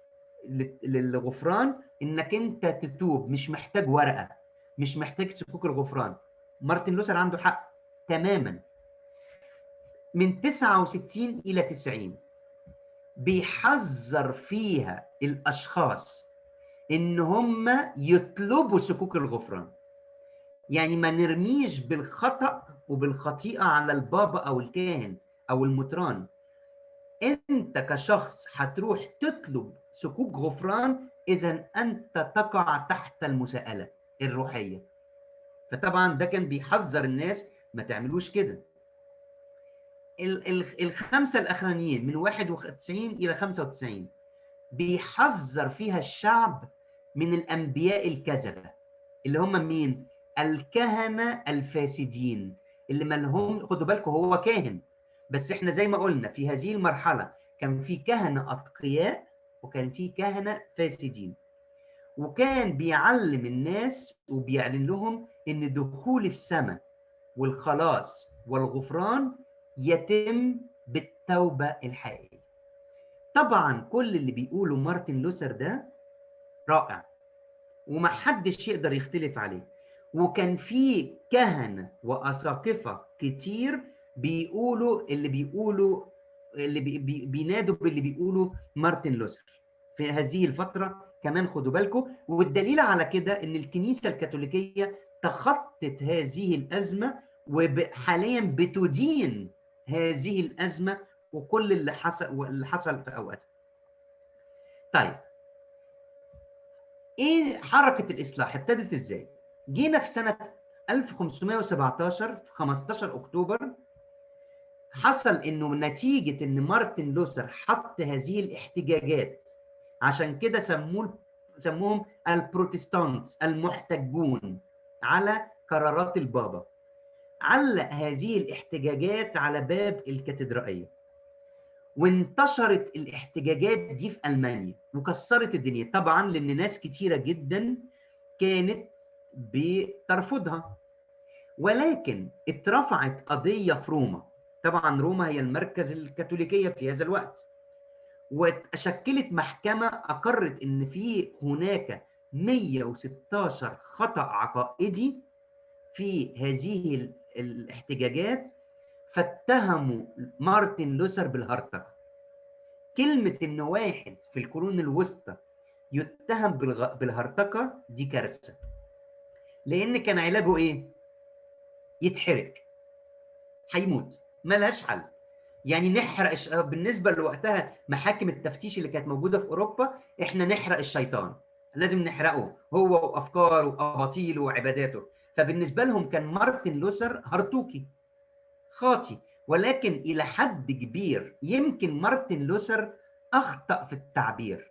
للغفران انك انت تتوب، مش محتاج ورقه، مش محتاج سكوك الغفران. مارتن لوثر عنده حق تماما. من 69 الى 90 بيحذر فيها الاشخاص ان هم يطلبوا سكوك الغفران. يعني ما نرميش بالخطأ وبالخطيئة على البابا او الكاهن او المطران. انت كشخص هتروح تطلب سكوك غفران اذا انت تقع تحت المساءلة الروحية. فطبعا ده كان بيحذر الناس ما تعملوش كده. الخمسة الأخرانيين من 91 إلى 95 بيحذر فيها الشعب من الأنبياء الكذبة، اللي هم مين؟ الكهنة الفاسدين، اللي ما لهم. خدوا بالكم هو كاهن، بس احنا زي ما قلنا في هذه المرحلة كان في كهنة أتقياء وكان في كهنة فاسدين. وكان بيعلم الناس وبيعلن لهم إن دخول السماء والخلاص والغفران يتم بالتوبة الحقيقية. طبعا كل اللي بيقوله مارتن لوثر ده رائع، ومحدش يقدر يختلف عليه. وكان في كهنة وأساقفة كتير بيقولوا بينادوا باللي بيقولوا مارتن لوثر في هذه الفترة كمان. خدوا بالكم، والدليل على كده ان الكنيسة الكاثوليكية تخطت هذه الأزمة وحاليا بتدين هذه الأزمة وكل اللي حصل في أوقاتها. طيب، ايه حركة الإصلاح ابتدت ازاي؟ جينا في سنة 1517 في 15 أكتوبر، حصل انه نتيجة ان مارتن لوثر حط هذه الاحتجاجات، عشان كده سموهم البروتستانت المحتجون على قرارات البابا. علق هذه الاحتجاجات على باب الكاتدرائية، وانتشرت الاحتجاجات دي في ألمانيا وكسرت الدنيا طبعا، لأن ناس كتيرة جدا كانت بترفضها. ولكن اترفعت قضية في روما، طبعا روما هي المركز الكاثوليكية في هذا الوقت، وشكلت محكمة أقرت إن في هناك 116 خطأ عقائدي في هذه الاحتجاجات، فاتهموا مارتن لوثر بالهرطقة. كلمة إن واحد في القرون الوسطى يتهم بالهرطقة دي كارثة، لأن كان علاجه إيه؟ يتحرق، هيموت، ملهاش حل. يعني نحرق بالنسبة لوقتها محاكم التفتيش اللي كانت موجودة في أوروبا، إحنا نحرق الشيطان، لازم نحرقه هو وأفكاره وأباطيله وعباداته. فبالنسبة لهم كان مارتن لوثر هرطوكي خاطي. ولكن إلى حد كبير يمكن مارتن لوثر أخطأ في التعبير.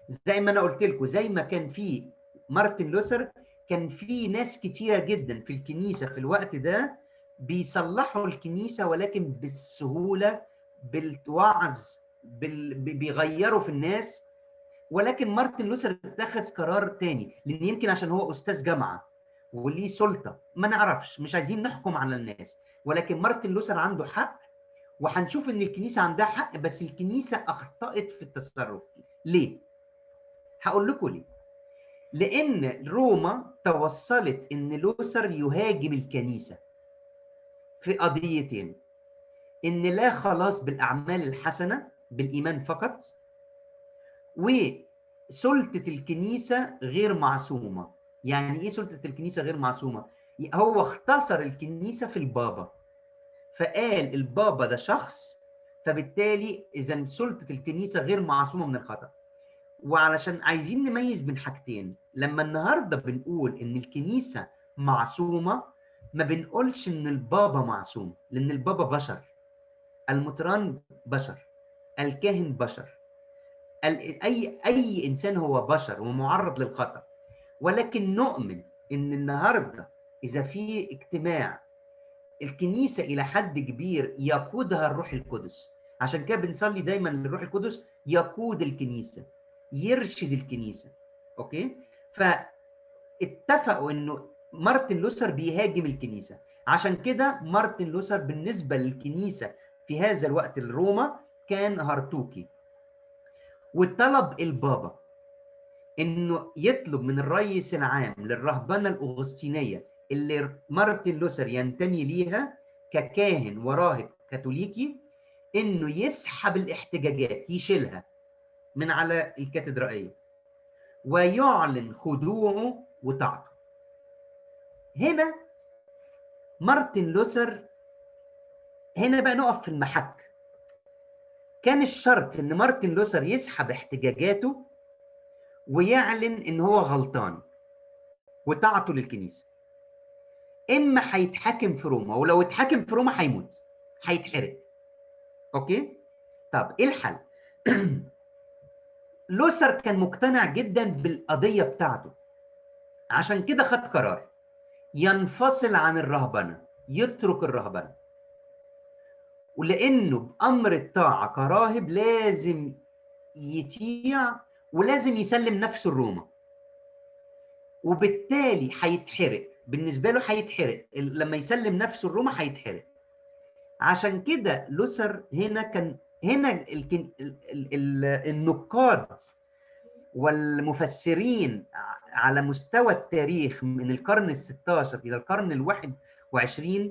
زي ما أنا قلت لكم، زي ما كان في مارتن لوثر، كان في ناس كتيرة جدا في الكنيسة في الوقت ده بيصلحوا الكنيسة، ولكن بالسهولة، بالوعظ، بيغيروا في الناس. ولكن مارتن لوثر اتخذ قرار تاني، لأن يمكن عشان هو أستاذ جامعة وليه سلطة، ما نعرفش، مش عايزين نحكم على الناس. ولكن مارتن لوثر عنده حق، وهنشوف ان الكنيسة عندها حق، بس الكنيسة أخطأت في التصرف. ليه؟ هقول لكم ليه. لأن روما توصلت ان لوثر يهاجم الكنيسة في قضيتين: ان لا خلاص بالأعمال الحسنة، بالإيمان فقط، وسلطة الكنيسة غير معصومة. يعني ايه سلطة الكنيسة غير معصومة؟ هو اختصر الكنيسة في البابا، فقال البابا ده شخص، فبالتالي اذا سلطة الكنيسة غير معصومة من الخطأ. وعلشان عايزين نميز بين حاجتين، لما النهارده بنقول ان الكنيسة معصومة، ما بنقولش ان البابا معصوم، لان البابا بشر، المطران بشر، الكاهن بشر، اي انسان هو بشر ومعرض للخطأ. ولكن نؤمن ان النهارده اذا في اجتماع الكنيسة إلى حد كبير يقودها الروح القدس، عشان كده بنصلي دايما للروح القدس يقود الكنيسة، يرشد الكنيسة. أوكي؟ فاتفقوا إنه مارتن لوثر بيهاجم الكنيسة. عشان كده مارتن لوثر بالنسبة للكنيسة في هذا الوقت الروما كان هرطوكي، وطلب البابا إنه يطلب من الرئيس العام للرهبنة الأغسطينية اللي مارتن لوثر ينتمي ليها ككاهن وراهب كاثوليكي، انه يسحب الاحتجاجات، يشيلها من على الكاتدرائية ويعلن خضوعه وطاعته. هنا مارتن لوثر، هنا بقى نقف في المحك. كان الشرط ان مارتن لوثر يسحب احتجاجاته ويعلن ان هو غلطان وطاعته للكنيسة، اما هيتحاكم في روما، ولو اتحاكم في روما هيموت، هيتحرق. اوكي؟ طب ايه الحل؟ لوثر كان مقتنع جدا بالقضيه بتاعته، عشان كده خد قرار ينفصل عن الرهبنه، يترك الرهبنه، ولانه بامر الطاعه كراهب لازم يطيع ولازم يسلم نفسه لروما، وبالتالي هيتحرق. بالنسبه له هيتحرق لما يسلم نفسه لروما، هيتحرق. عشان كده لوثر هنا كان النقاد والمفسرين على مستوى التاريخ من القرن ال16 الى القرن ال21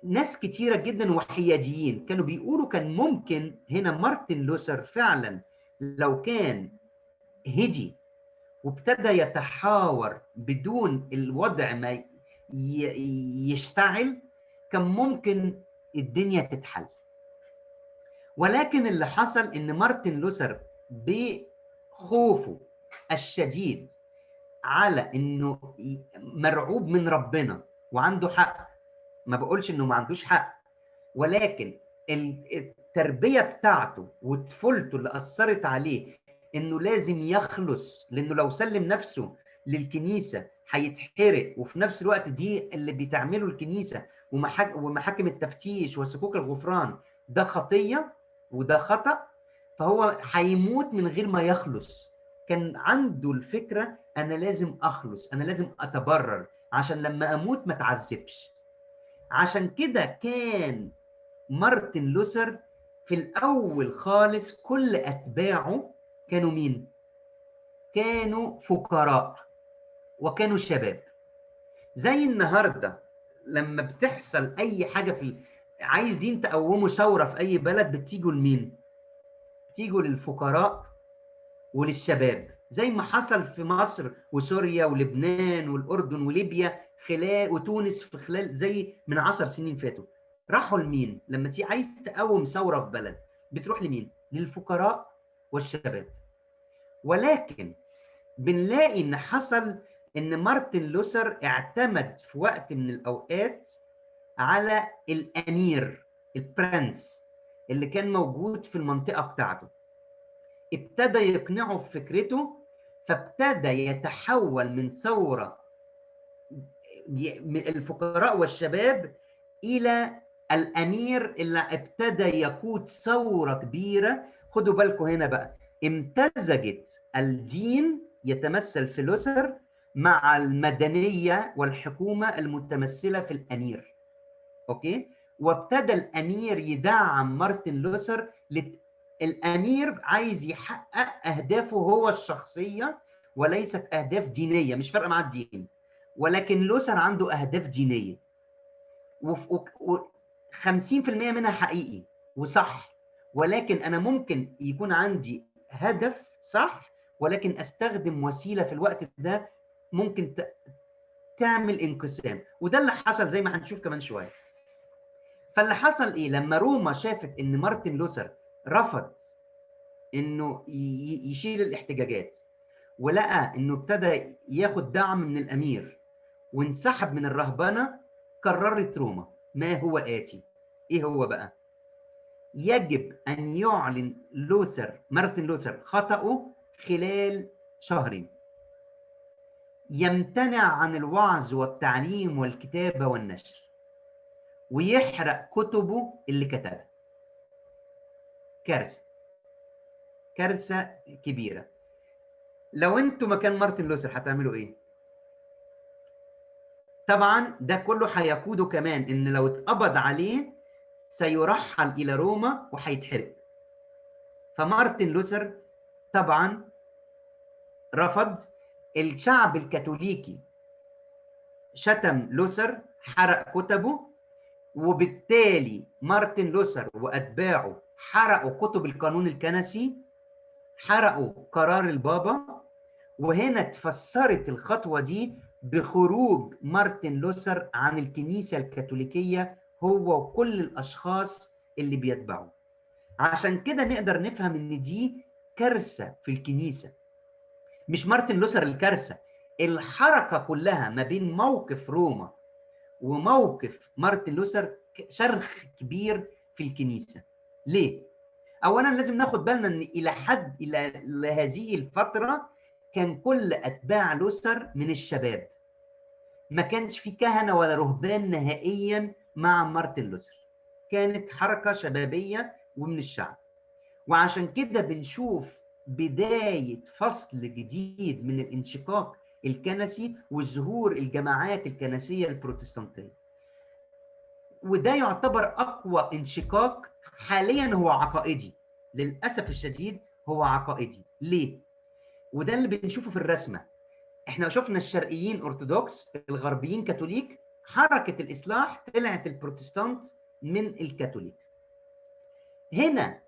ناس كتيره جدا وحياديين كانوا بيقولوا كان ممكن هنا مارتن لوثر فعلا لو كان هدي وابتدى يتحاور بدون الوضع ما يشتعل كان ممكن الدنيا تتحل. ولكن اللي حصل ان مارتن لوثر بخوفه الشديد على انه مرعوب من ربنا وعنده حق، ما بقولش انه ما عندوش حق، ولكن التربية بتاعته وطفولته اللي أثرت عليه انه لازم يخلص، لانه لو سلم نفسه للكنيسة هيتحرق، وفي نفس الوقت دي اللي بتعمله الكنيسة ومحاكم التفتيش وصكوك الغفران ده خطية وده خطأ، فهو هيموت من غير ما يخلص. كان عنده الفكرة أنا لازم أخلص، أنا لازم أتبرر عشان لما أموت ما تعذبش. عشان كده كان مارتن لوثر في الأول خالص كل أتباعه كانوا مين؟ كانوا فقراء وكانوا شباب. زي النهارده لما بتحصل أي حاجة عايزين تقوموا ثورة في أي بلد بتيجوا لمين؟ بتيجوا للفقراء وللشباب، زي ما حصل في مصر وسوريا ولبنان والأردن وليبيا وتونس في خلال زي من 10 سنين فاتوا. راحوا لمين؟ لما عايز تقوم ثورة في بلد بتروح لمين؟ للفقراء والشباب. ولكن بنلاقي ان حصل ان مارتن لوثر اعتمد في وقت من الاوقات على الامير البرنس اللي كان موجود في المنطقة بتاعته، ابتدى يقنعه بفكرته، فابتدى يتحول من ثورة الفقراء والشباب إلى الأمير اللي ابتدى يقود ثورة كبيرة. خدوا بالكم هنا بقى، امتزجت الدين يتمثل في لوثر مع المدنية والحكومة المتمثلة في الأمير. أوكي؟ وابتدى الأمير يدعم مارتن لوثر. الأمير عايز يحقق أهدافه هو الشخصية وليست أهداف دينية، مش فارقة معاه الدين، ولكن لوثر عنده أهداف دينية 50% منها حقيقي وصح، ولكن أنا ممكن يكون عندي هدف صح ولكن أستخدم وسيلة في الوقت ده ممكن تعمل انقسام، وده اللي حصل زي ما هنشوف كمان شوية. فاللي حصل إيه؟ لما روما شافت إن مارتن لوثر رفض إنه يشيل الاحتجاجات ولقى إنه ابتدى ياخد دعم من الأمير وانسحب من الرهبنة، قررت روما ما هو آتي. إيه هو بقى؟ يجب أن يعلن مارتن لوثر خطأه خلال شهرين، يمتنع عن الوعظ والتعليم والكتابة والنشر، ويحرق كتبه اللي كتبها. كارثة، كارثة كبيرة. لو انتوا مكان مارتن لوثر هتعملوا ايه؟ طبعا ده كله هيقوده كمان ان لو اتقبض عليه سيرحل الى روما وهيتحرق. فمارتن لوثر طبعا رفض. الشعب الكاثوليكي شتم لوثر، حرق كتبه، وبالتالي مارتن لوثر واتباعه حرقوا كتب القانون الكنسي، حرقوا قرار البابا. وهنا تفسرت الخطوة دي بخروج مارتن لوثر عن الكنيسة الكاثوليكية هو وكل الأشخاص اللي بيتبعوا. عشان كده نقدر نفهم إن دي كارثة في الكنيسة، مش مارتن لوثر الكارثة، الحركة كلها ما بين موقف روما وموقف مارتن لوثر شرخ كبير في الكنيسة. ليه؟ أولا لازم ناخد بالنا إن إلى هذه الفترة كان كل أتباع لوثر من الشباب، ما كانش في كهنة ولا رهبان نهائيا مع مارتن لوثر، كانت حركة شبابية ومن الشعب. وعشان كده بنشوف بداية فصل جديد من الانشقاق الكنسي وظهور الجماعات الكنسية البروتستانتية، وده يعتبر أقوى انشقاق حاليا هو عقائدي. للأسف الشديد هو عقائدي. ليه؟ وده اللي بنشوفه في الرسمة. احنا شفنا الشرقيين ارثوذكس، الغربيين كاثوليك. حركه الاصلاح طلعت البروتستانت من الكاثوليك. هنا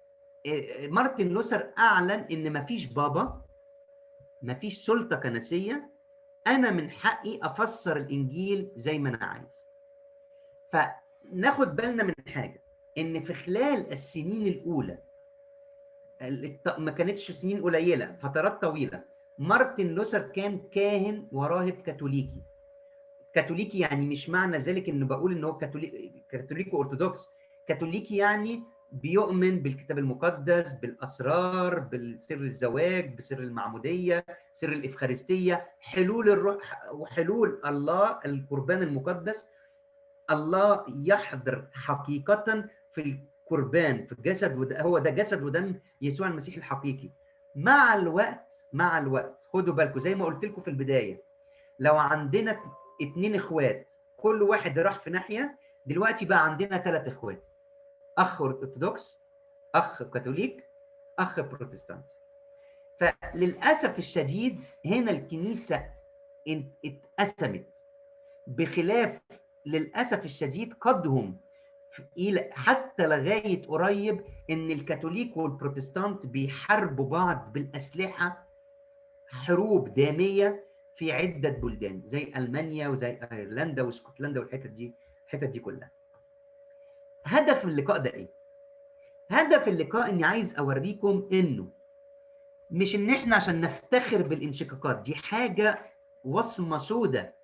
مارتن لوثر اعلن ان مفيش بابا، مفيش سلطه كنسيه، انا من حقي افسر الانجيل زي ما انا عايز. فناخد بالنا من حاجه، ان في خلال السنين الاولى، ما كانتش سنين قليله، فترات طويله، مارتن لوثر كان كاهن وراهب كاثوليكي. كاثوليكي يعني مش معنى ذلك ان بقول ان هو كاثوليكي ارثوذكس. كاثوليكي يعني بيؤمن بالكتاب المقدس، بالاسرار، بالسر الزواج، بسر المعموديه، سر الافخارستيه، حلول الروح وحلول الله، القربان المقدس. الله يحضر حقيقه في القربان، في الجسد، هو ده جسد ودم يسوع المسيح الحقيقي. مع الوقت خدوا بالكم زي ما قلت لكم في البدايه، لو عندنا 2 اخوات كل واحد راح في ناحيه، دلوقتي بقى عندنا 3 اخوات، اخ ارثوذكس، اخ كاثوليك، اخ بروتستانت. فللاسف الشديد هنا الكنيسه اتقسمت، بخلاف للاسف الشديد قدهم الى حتى لغايه قريب ان الكاثوليك والبروتستانت بيحاربوا بعض بالاسلحه، حروب داميه في عده بلدان زي المانيا وزي ايرلندا واسكتلندا الحتت دي كلها. هدف اللقاء ده ايه؟ هدف اللقاء اني عايز اوريكم انه مش ان احنا عشان نفتخر بالانشقاقات دي، حاجه وصمه سودة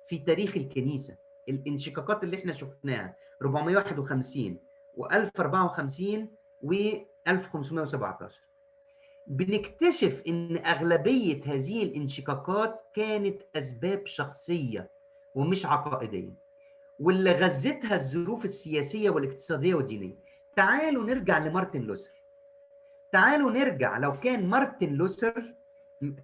في تاريخ الكنيسه. الانشقاقات اللي احنا شفناها 451 و1054 و1517، بنكتشف ان اغلبيه هذه الانشقاقات كانت اسباب شخصيه ومش عقائديه، واللي غذتها الظروف السياسيه والاقتصاديه والدينيه. تعالوا نرجع لمارتن لوثر. تعالوا نرجع، لو كان مارتن لوثر،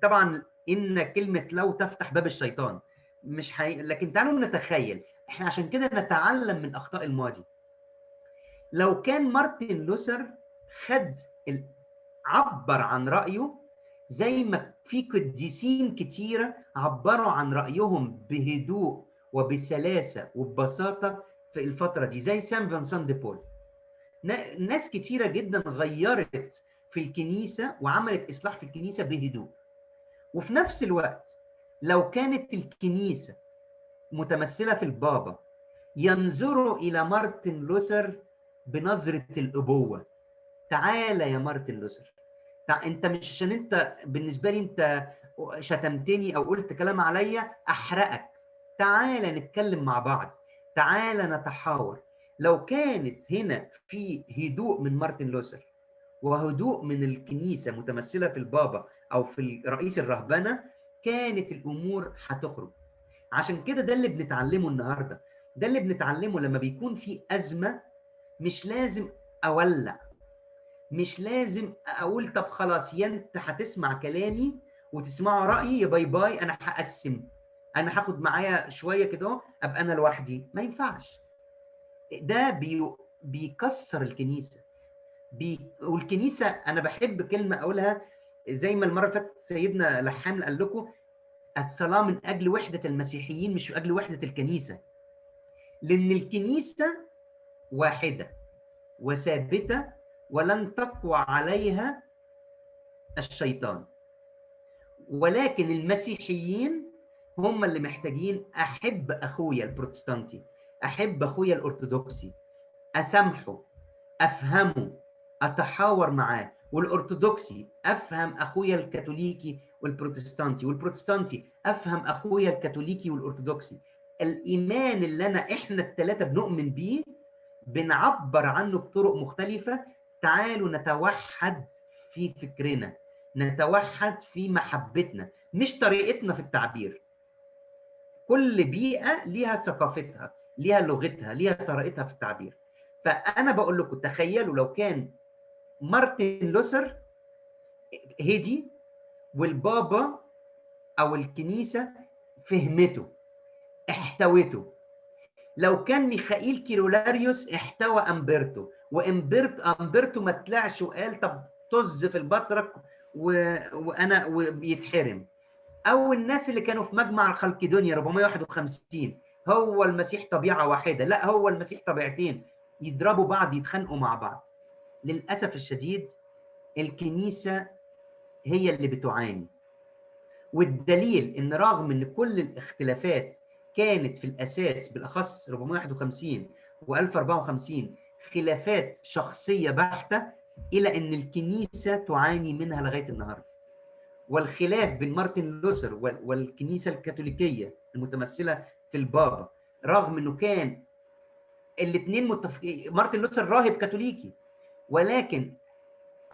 طبعا ان كلمه لو تفتح باب الشيطان، مش لكن تعالوا نتخيل، احنا عشان كده نتعلم من اخطاء الماضي. لو كان مارتن لوثر خد عبر عن رأيه زي ما في قديسين كتيرة عبروا عن رأيهم بهدوء وبسلاسة وببساطة في الفترة دي، زي سان فانسون دي بول. ناس كتيرة جدا غيرت في الكنيسة وعملت إصلاح في الكنيسة بهدوء. وفي نفس الوقت لو كانت الكنيسة متمثلة في البابا، ينظروا إلى مارتن لوثر بنظرة الأبوة. تعالى يا مارتن لوثر، انت مش عشان انت بالنسبه لي انت شتمتني او قلت كلام عليا احرقك. تعالى نتكلم مع بعض، تعالى نتحاور. لو كانت هنا في هدوء من مارتن لوثر وهدوء من الكنيسه متمثله في البابا او في رئيس الرهبنه، كانت الامور هتخرج. عشان كده ده اللي بنتعلمه النهارده، ده اللي بنتعلمه لما بيكون في ازمه. مش لازم اولع، مش لازم اقول طب خلاص يا انت هتسمع كلامي وتسمعوا رايي يا باي باي، انا هقسم، انا هاخد معايا شويه كده ابقى انا لوحدي. ما ينفعش. ده بيكسر الكنيسه. والكنيسه، انا بحب كلمه اقولها زي ما المره اللي فاتت سيدنا لحام قال لكم، الصلاه من اجل وحده المسيحيين مش اجل وحده الكنيسه. لان الكنيسه واحده وثابته ولن تقوى عليها الشيطان، ولكن المسيحيين هم اللي محتاجين احب اخويا البروتستانتي، احب اخويا الارثوذكسي، اسامحه، افهمه، اتحاور معاه. والارثوذكسي افهم اخويا الكاثوليكي والبروتستانتي، والبروتستانتي افهم اخويا الكاثوليكي والارثوذكسي. الايمان اللي احنا الثلاثه بنؤمن بيه بنعبر عنه بطرق مختلفه. تعالوا نتوحد في فكرنا، نتوحد في محبتنا، مش طريقتنا في التعبير. كل بيئة ليها ثقافتها، ليها لغتها، ليها طريقتها في التعبير. فأنا بقول لكم تخيلوا لو كان مارتن لوثر هدي والبابا أو الكنيسة فهمته، احتوته. لو كان ميخائيل كيرولاريوس احتوى أمبرتو، أمبرتو ما طلعش وقال طب طز في البطرك وأنا وبيتحرم. او الناس اللي كانوا في مجمع الخلقدونيا 451 هو المسيح طبيعه واحده، لا هو المسيح طبيعتين، يضربوا بعض، يتخانقوا مع بعض. للاسف الشديد الكنيسه هي اللي بتعاني، والدليل ان رغم ان كل الاختلافات كانت في الاساس بالاخص 451 و1054 خلافات شخصيه بحته، الا ان الكنيسه تعاني منها لغايه النهارده. والخلاف بين مارتن لوثر والكنيسه الكاثوليكيه المتمثله في البابا، رغم انه كان الاثنين متفقين، مارتن لوثر راهب كاثوليكي، ولكن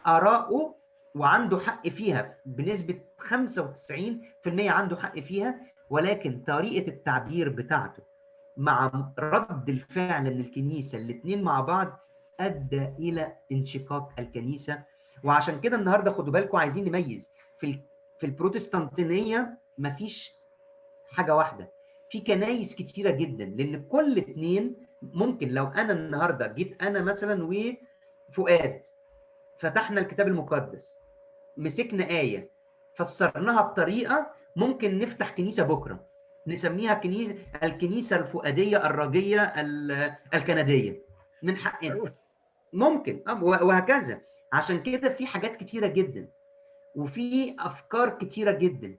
آراءه وعنده حق فيها بنسبة 95% عنده حق فيها، ولكن طريقة التعبير بتاعته مع رد الفعل من الكنيسة الاثنين مع بعض أدى إلى انشقاق الكنيسة. وعشان كده النهاردة خدوا بالكم عايزين نميز في البروتستانتينية مفيش حاجة واحدة، في كنايس كتيرة جدا، لأن كل اثنين ممكن لو أنا النهاردة جيت أنا مثلا وفؤاد فتحنا الكتاب المقدس، مسكنا آية فسرناها بطريقة، ممكن نفتح كنيسة بكرة نسميها الكنيسة الفؤادية الراجية الكندية، من حقنا ممكن وهكذا. عشان كده في حاجات كتيرة جدا، وفي أفكار كتيرة جدا،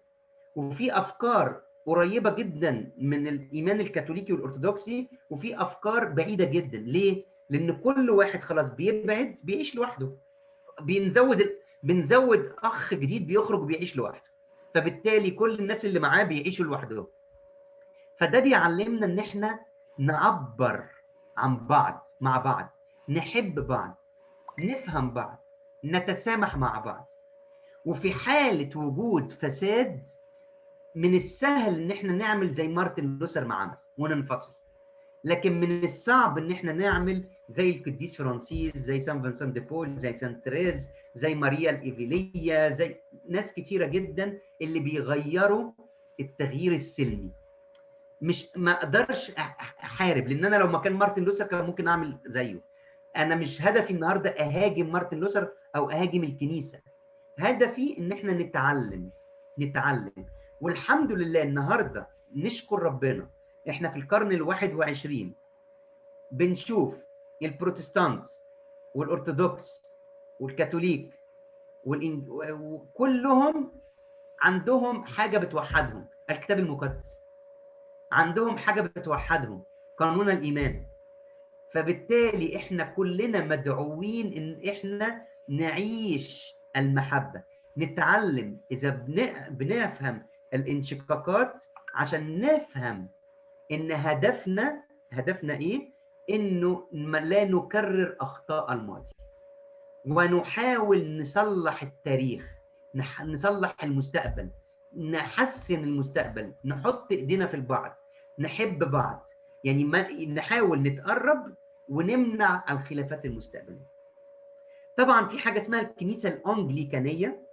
وفي أفكار قريبة جدا من الإيمان الكاثوليكي والأرثوذكسي، وفي أفكار بعيدة جدا. ليه؟ لأن كل واحد خلاص بيبعد بيعيش لوحده، بنزود اخ جديد بيخرج وبيعيش لوحده، فبالتالي كل الناس اللي معاه بيعيشوا لوحدهم. فده بيعلمنا ان احنا نعبر عن بعض مع بعض، نحب بعض، نفهم بعض، نتسامح مع بعض. وفي حالة وجود فساد من السهل ان احنا نعمل زي مارتن لوثر ما عمل وننفصل، لكن من الصعب ان احنا نعمل زي القديس فرانسيس، زي سان فينسنت دي بول، زي سان تريز، زي ماريا الايفيليه، زي ناس كتيره جدا اللي بيغيروا التغيير السلمي. مش ما اقدرش احارب، لان انا لو مكان مارتن لوثر كان ممكن اعمل زيه. انا مش هدفي النهارده اهاجم مارتن لوثر او اهاجم الكنيسه، هدفي ان احنا نتعلم. والحمد لله النهارده نشكر ربنا احنا في القرن ال21 بنشوف البروتستانت والارثوذكس والكاثوليك وكلهم عندهم حاجه بتوحدهم، الكتاب المقدس. عندهم حاجه بتوحدهم، قانون الايمان. فبالتالي احنا كلنا مدعوين ان احنا نعيش المحبه، نتعلم اذا بنفهم الانشقاقات عشان نفهم ان هدفنا ايه، انه لا نكرر اخطاء الماضي، ونحاول نصلح التاريخ، نصلح المستقبل، نحسن المستقبل، نحط ايدينا في البعض، نحب بعض، يعني نحاول نتقرب ونمنع الخلافات المستقبليه. طبعا في حاجه اسمها الكنيسه الانجليكانيه.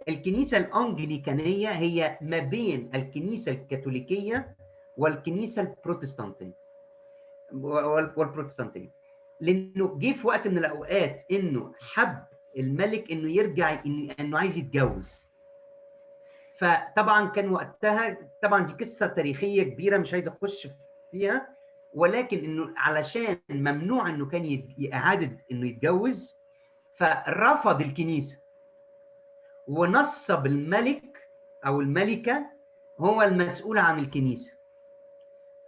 الكنيسه الانجليكانيه هي ما بين الكنيسه الكاثوليكيه والكنيسه البروتستانتيه والبروتستانتيه، لانه جه في وقت من الاوقات انه حب الملك انه يرجع، انه عايز يتجوز. فطبعا كان وقتها، طبعا دي قصه تاريخيه كبيره مش عايز اخش فيها، ولكن انه علشان ممنوع انه كان اعاده انه يتجوز، فرفض الكنيسه ونصب الملك او الملكه هو المسؤول عن الكنيسه.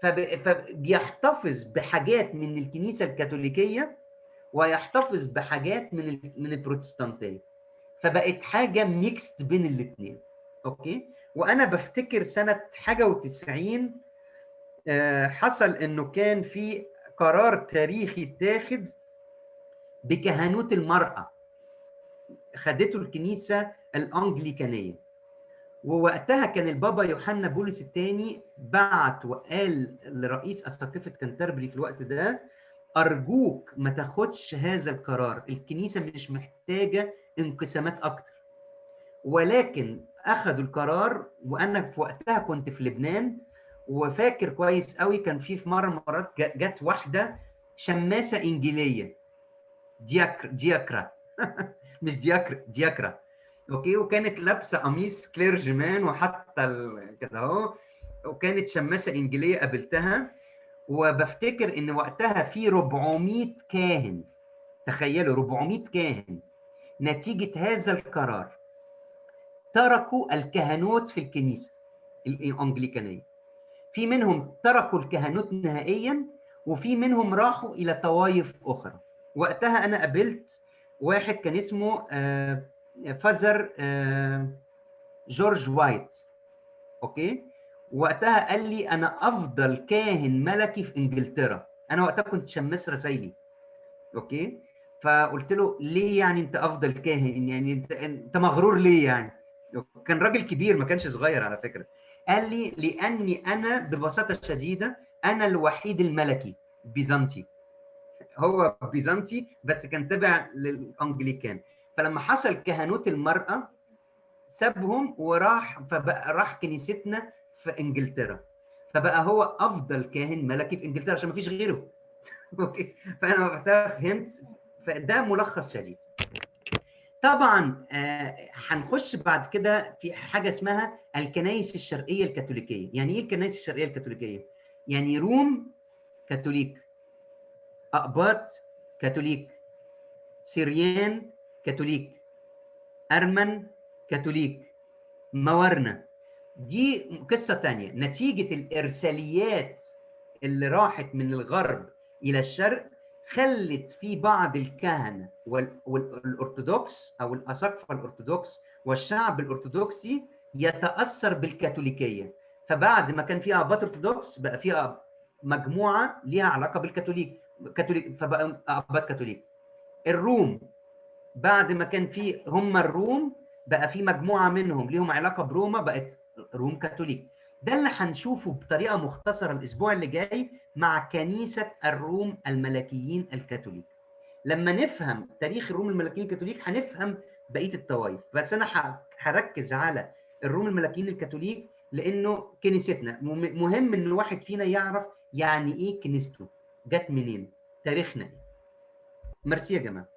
فبيحتفظ بحاجات من الكنيسه الكاثوليكيه ويحتفظ بحاجات من البروتستانتيه، فبقت حاجه ميكست بين الاثنين. اوكي. وانا بفتكر سنه حاجه و90 حصل انه كان في قرار تاريخي اتاخد بكهنوت المراه، خدته الكنيسه الانجليكانيه. ووقتها كان البابا يوحنا بولس الثاني بعت وقال لرئيس اساقفه كنتربري في الوقت ده: ارجوك ما تاخدش هذا القرار، الكنيسه مش محتاجه انقسامات اكتر. ولكن اخذوا القرار، وانا في وقتها كنت في لبنان، وفاكر كويس قوي كان في مرات جت واحده شماسه انجيليه، دياكرا مش دياكرا، اوكي، وكانت لابسه قميص كليرجمان وحتى كده اهو، وكانت شماسه انجيليه قابلتها. وبفتكر ان وقتها في 400 كاهن، تخيلوا 400 كاهن نتيجه هذا القرار تركوا الكهنوت في الكنيسه الانجليكانيه. في منهم تركوا الكهنوت نهائيا، وفي منهم راحوا الى طوائف اخرى. وقتها انا قابلت واحد كان اسمه فازر جورج وايت. اوكي، وقتها قال لي انا افضل كاهن ملكي في انجلترا. انا وقتها كنت شماس رسايلي. اوكي، فقلت له ليه يعني انت افضل كاهن؟ يعني انت مغرور ليه يعني؟ كان راجل كبير ما كانش صغير على فكره. قال لي لاني انا ببساطه شديده انا الوحيد الملكي بيزنطي. هو بيزنطي بس كان تابع للانجليكان. فلما حصل كهنوت المراه سابهم وراح، فبقى راح كنيستنا في انجلترا، فبقى هو افضل كاهن ملكي في انجلترا عشان ما فيش غيره. اوكي، فانا وقتها فهمت. فده ملخص شديد. طبعا هنخش بعد كده في حاجه اسمها الكنائس الشرقيه الكاثوليكيه. يعني ايه الكنائس الشرقيه الكاثوليكيه؟ يعني روم كاثوليك، اقباط كاثوليك، سريان كاثوليك، ارمن كاثوليك، مورنة. دي قصة تانية نتيجة الإرساليات اللي راحت من الغرب إلى الشرق، خلت في بعض الكهنة والأرثوذكس أو الأساقفة الأرثوذكس والشعب الأرثوذكسي يتأثر بالكاثوليكية. فبعد ما كان في آباط أرثوذكس بقى في مجموعة ليها علاقة بالكاثوليك، فبقى آباط كاثوليك. الروم بعد ما كان في هم الروم بقى في مجموعه منهم ليهم علاقه بروما، بقت روم كاثوليك. ده اللي هنشوفه بطريقه مختصره الاسبوع اللي جاي مع كنيسه الروم الملكيين الكاثوليك. لما نفهم تاريخ الروم الملكيين الكاثوليك هنفهم بقيه الطوائف، بس انا هركز على الروم الملكيين الكاثوليك لانه كنيستنا مهم ان الواحد فينا يعرف يعني ايه كنيسته، جت منين، تاريخنا ايه. ميرسي يا جماعه.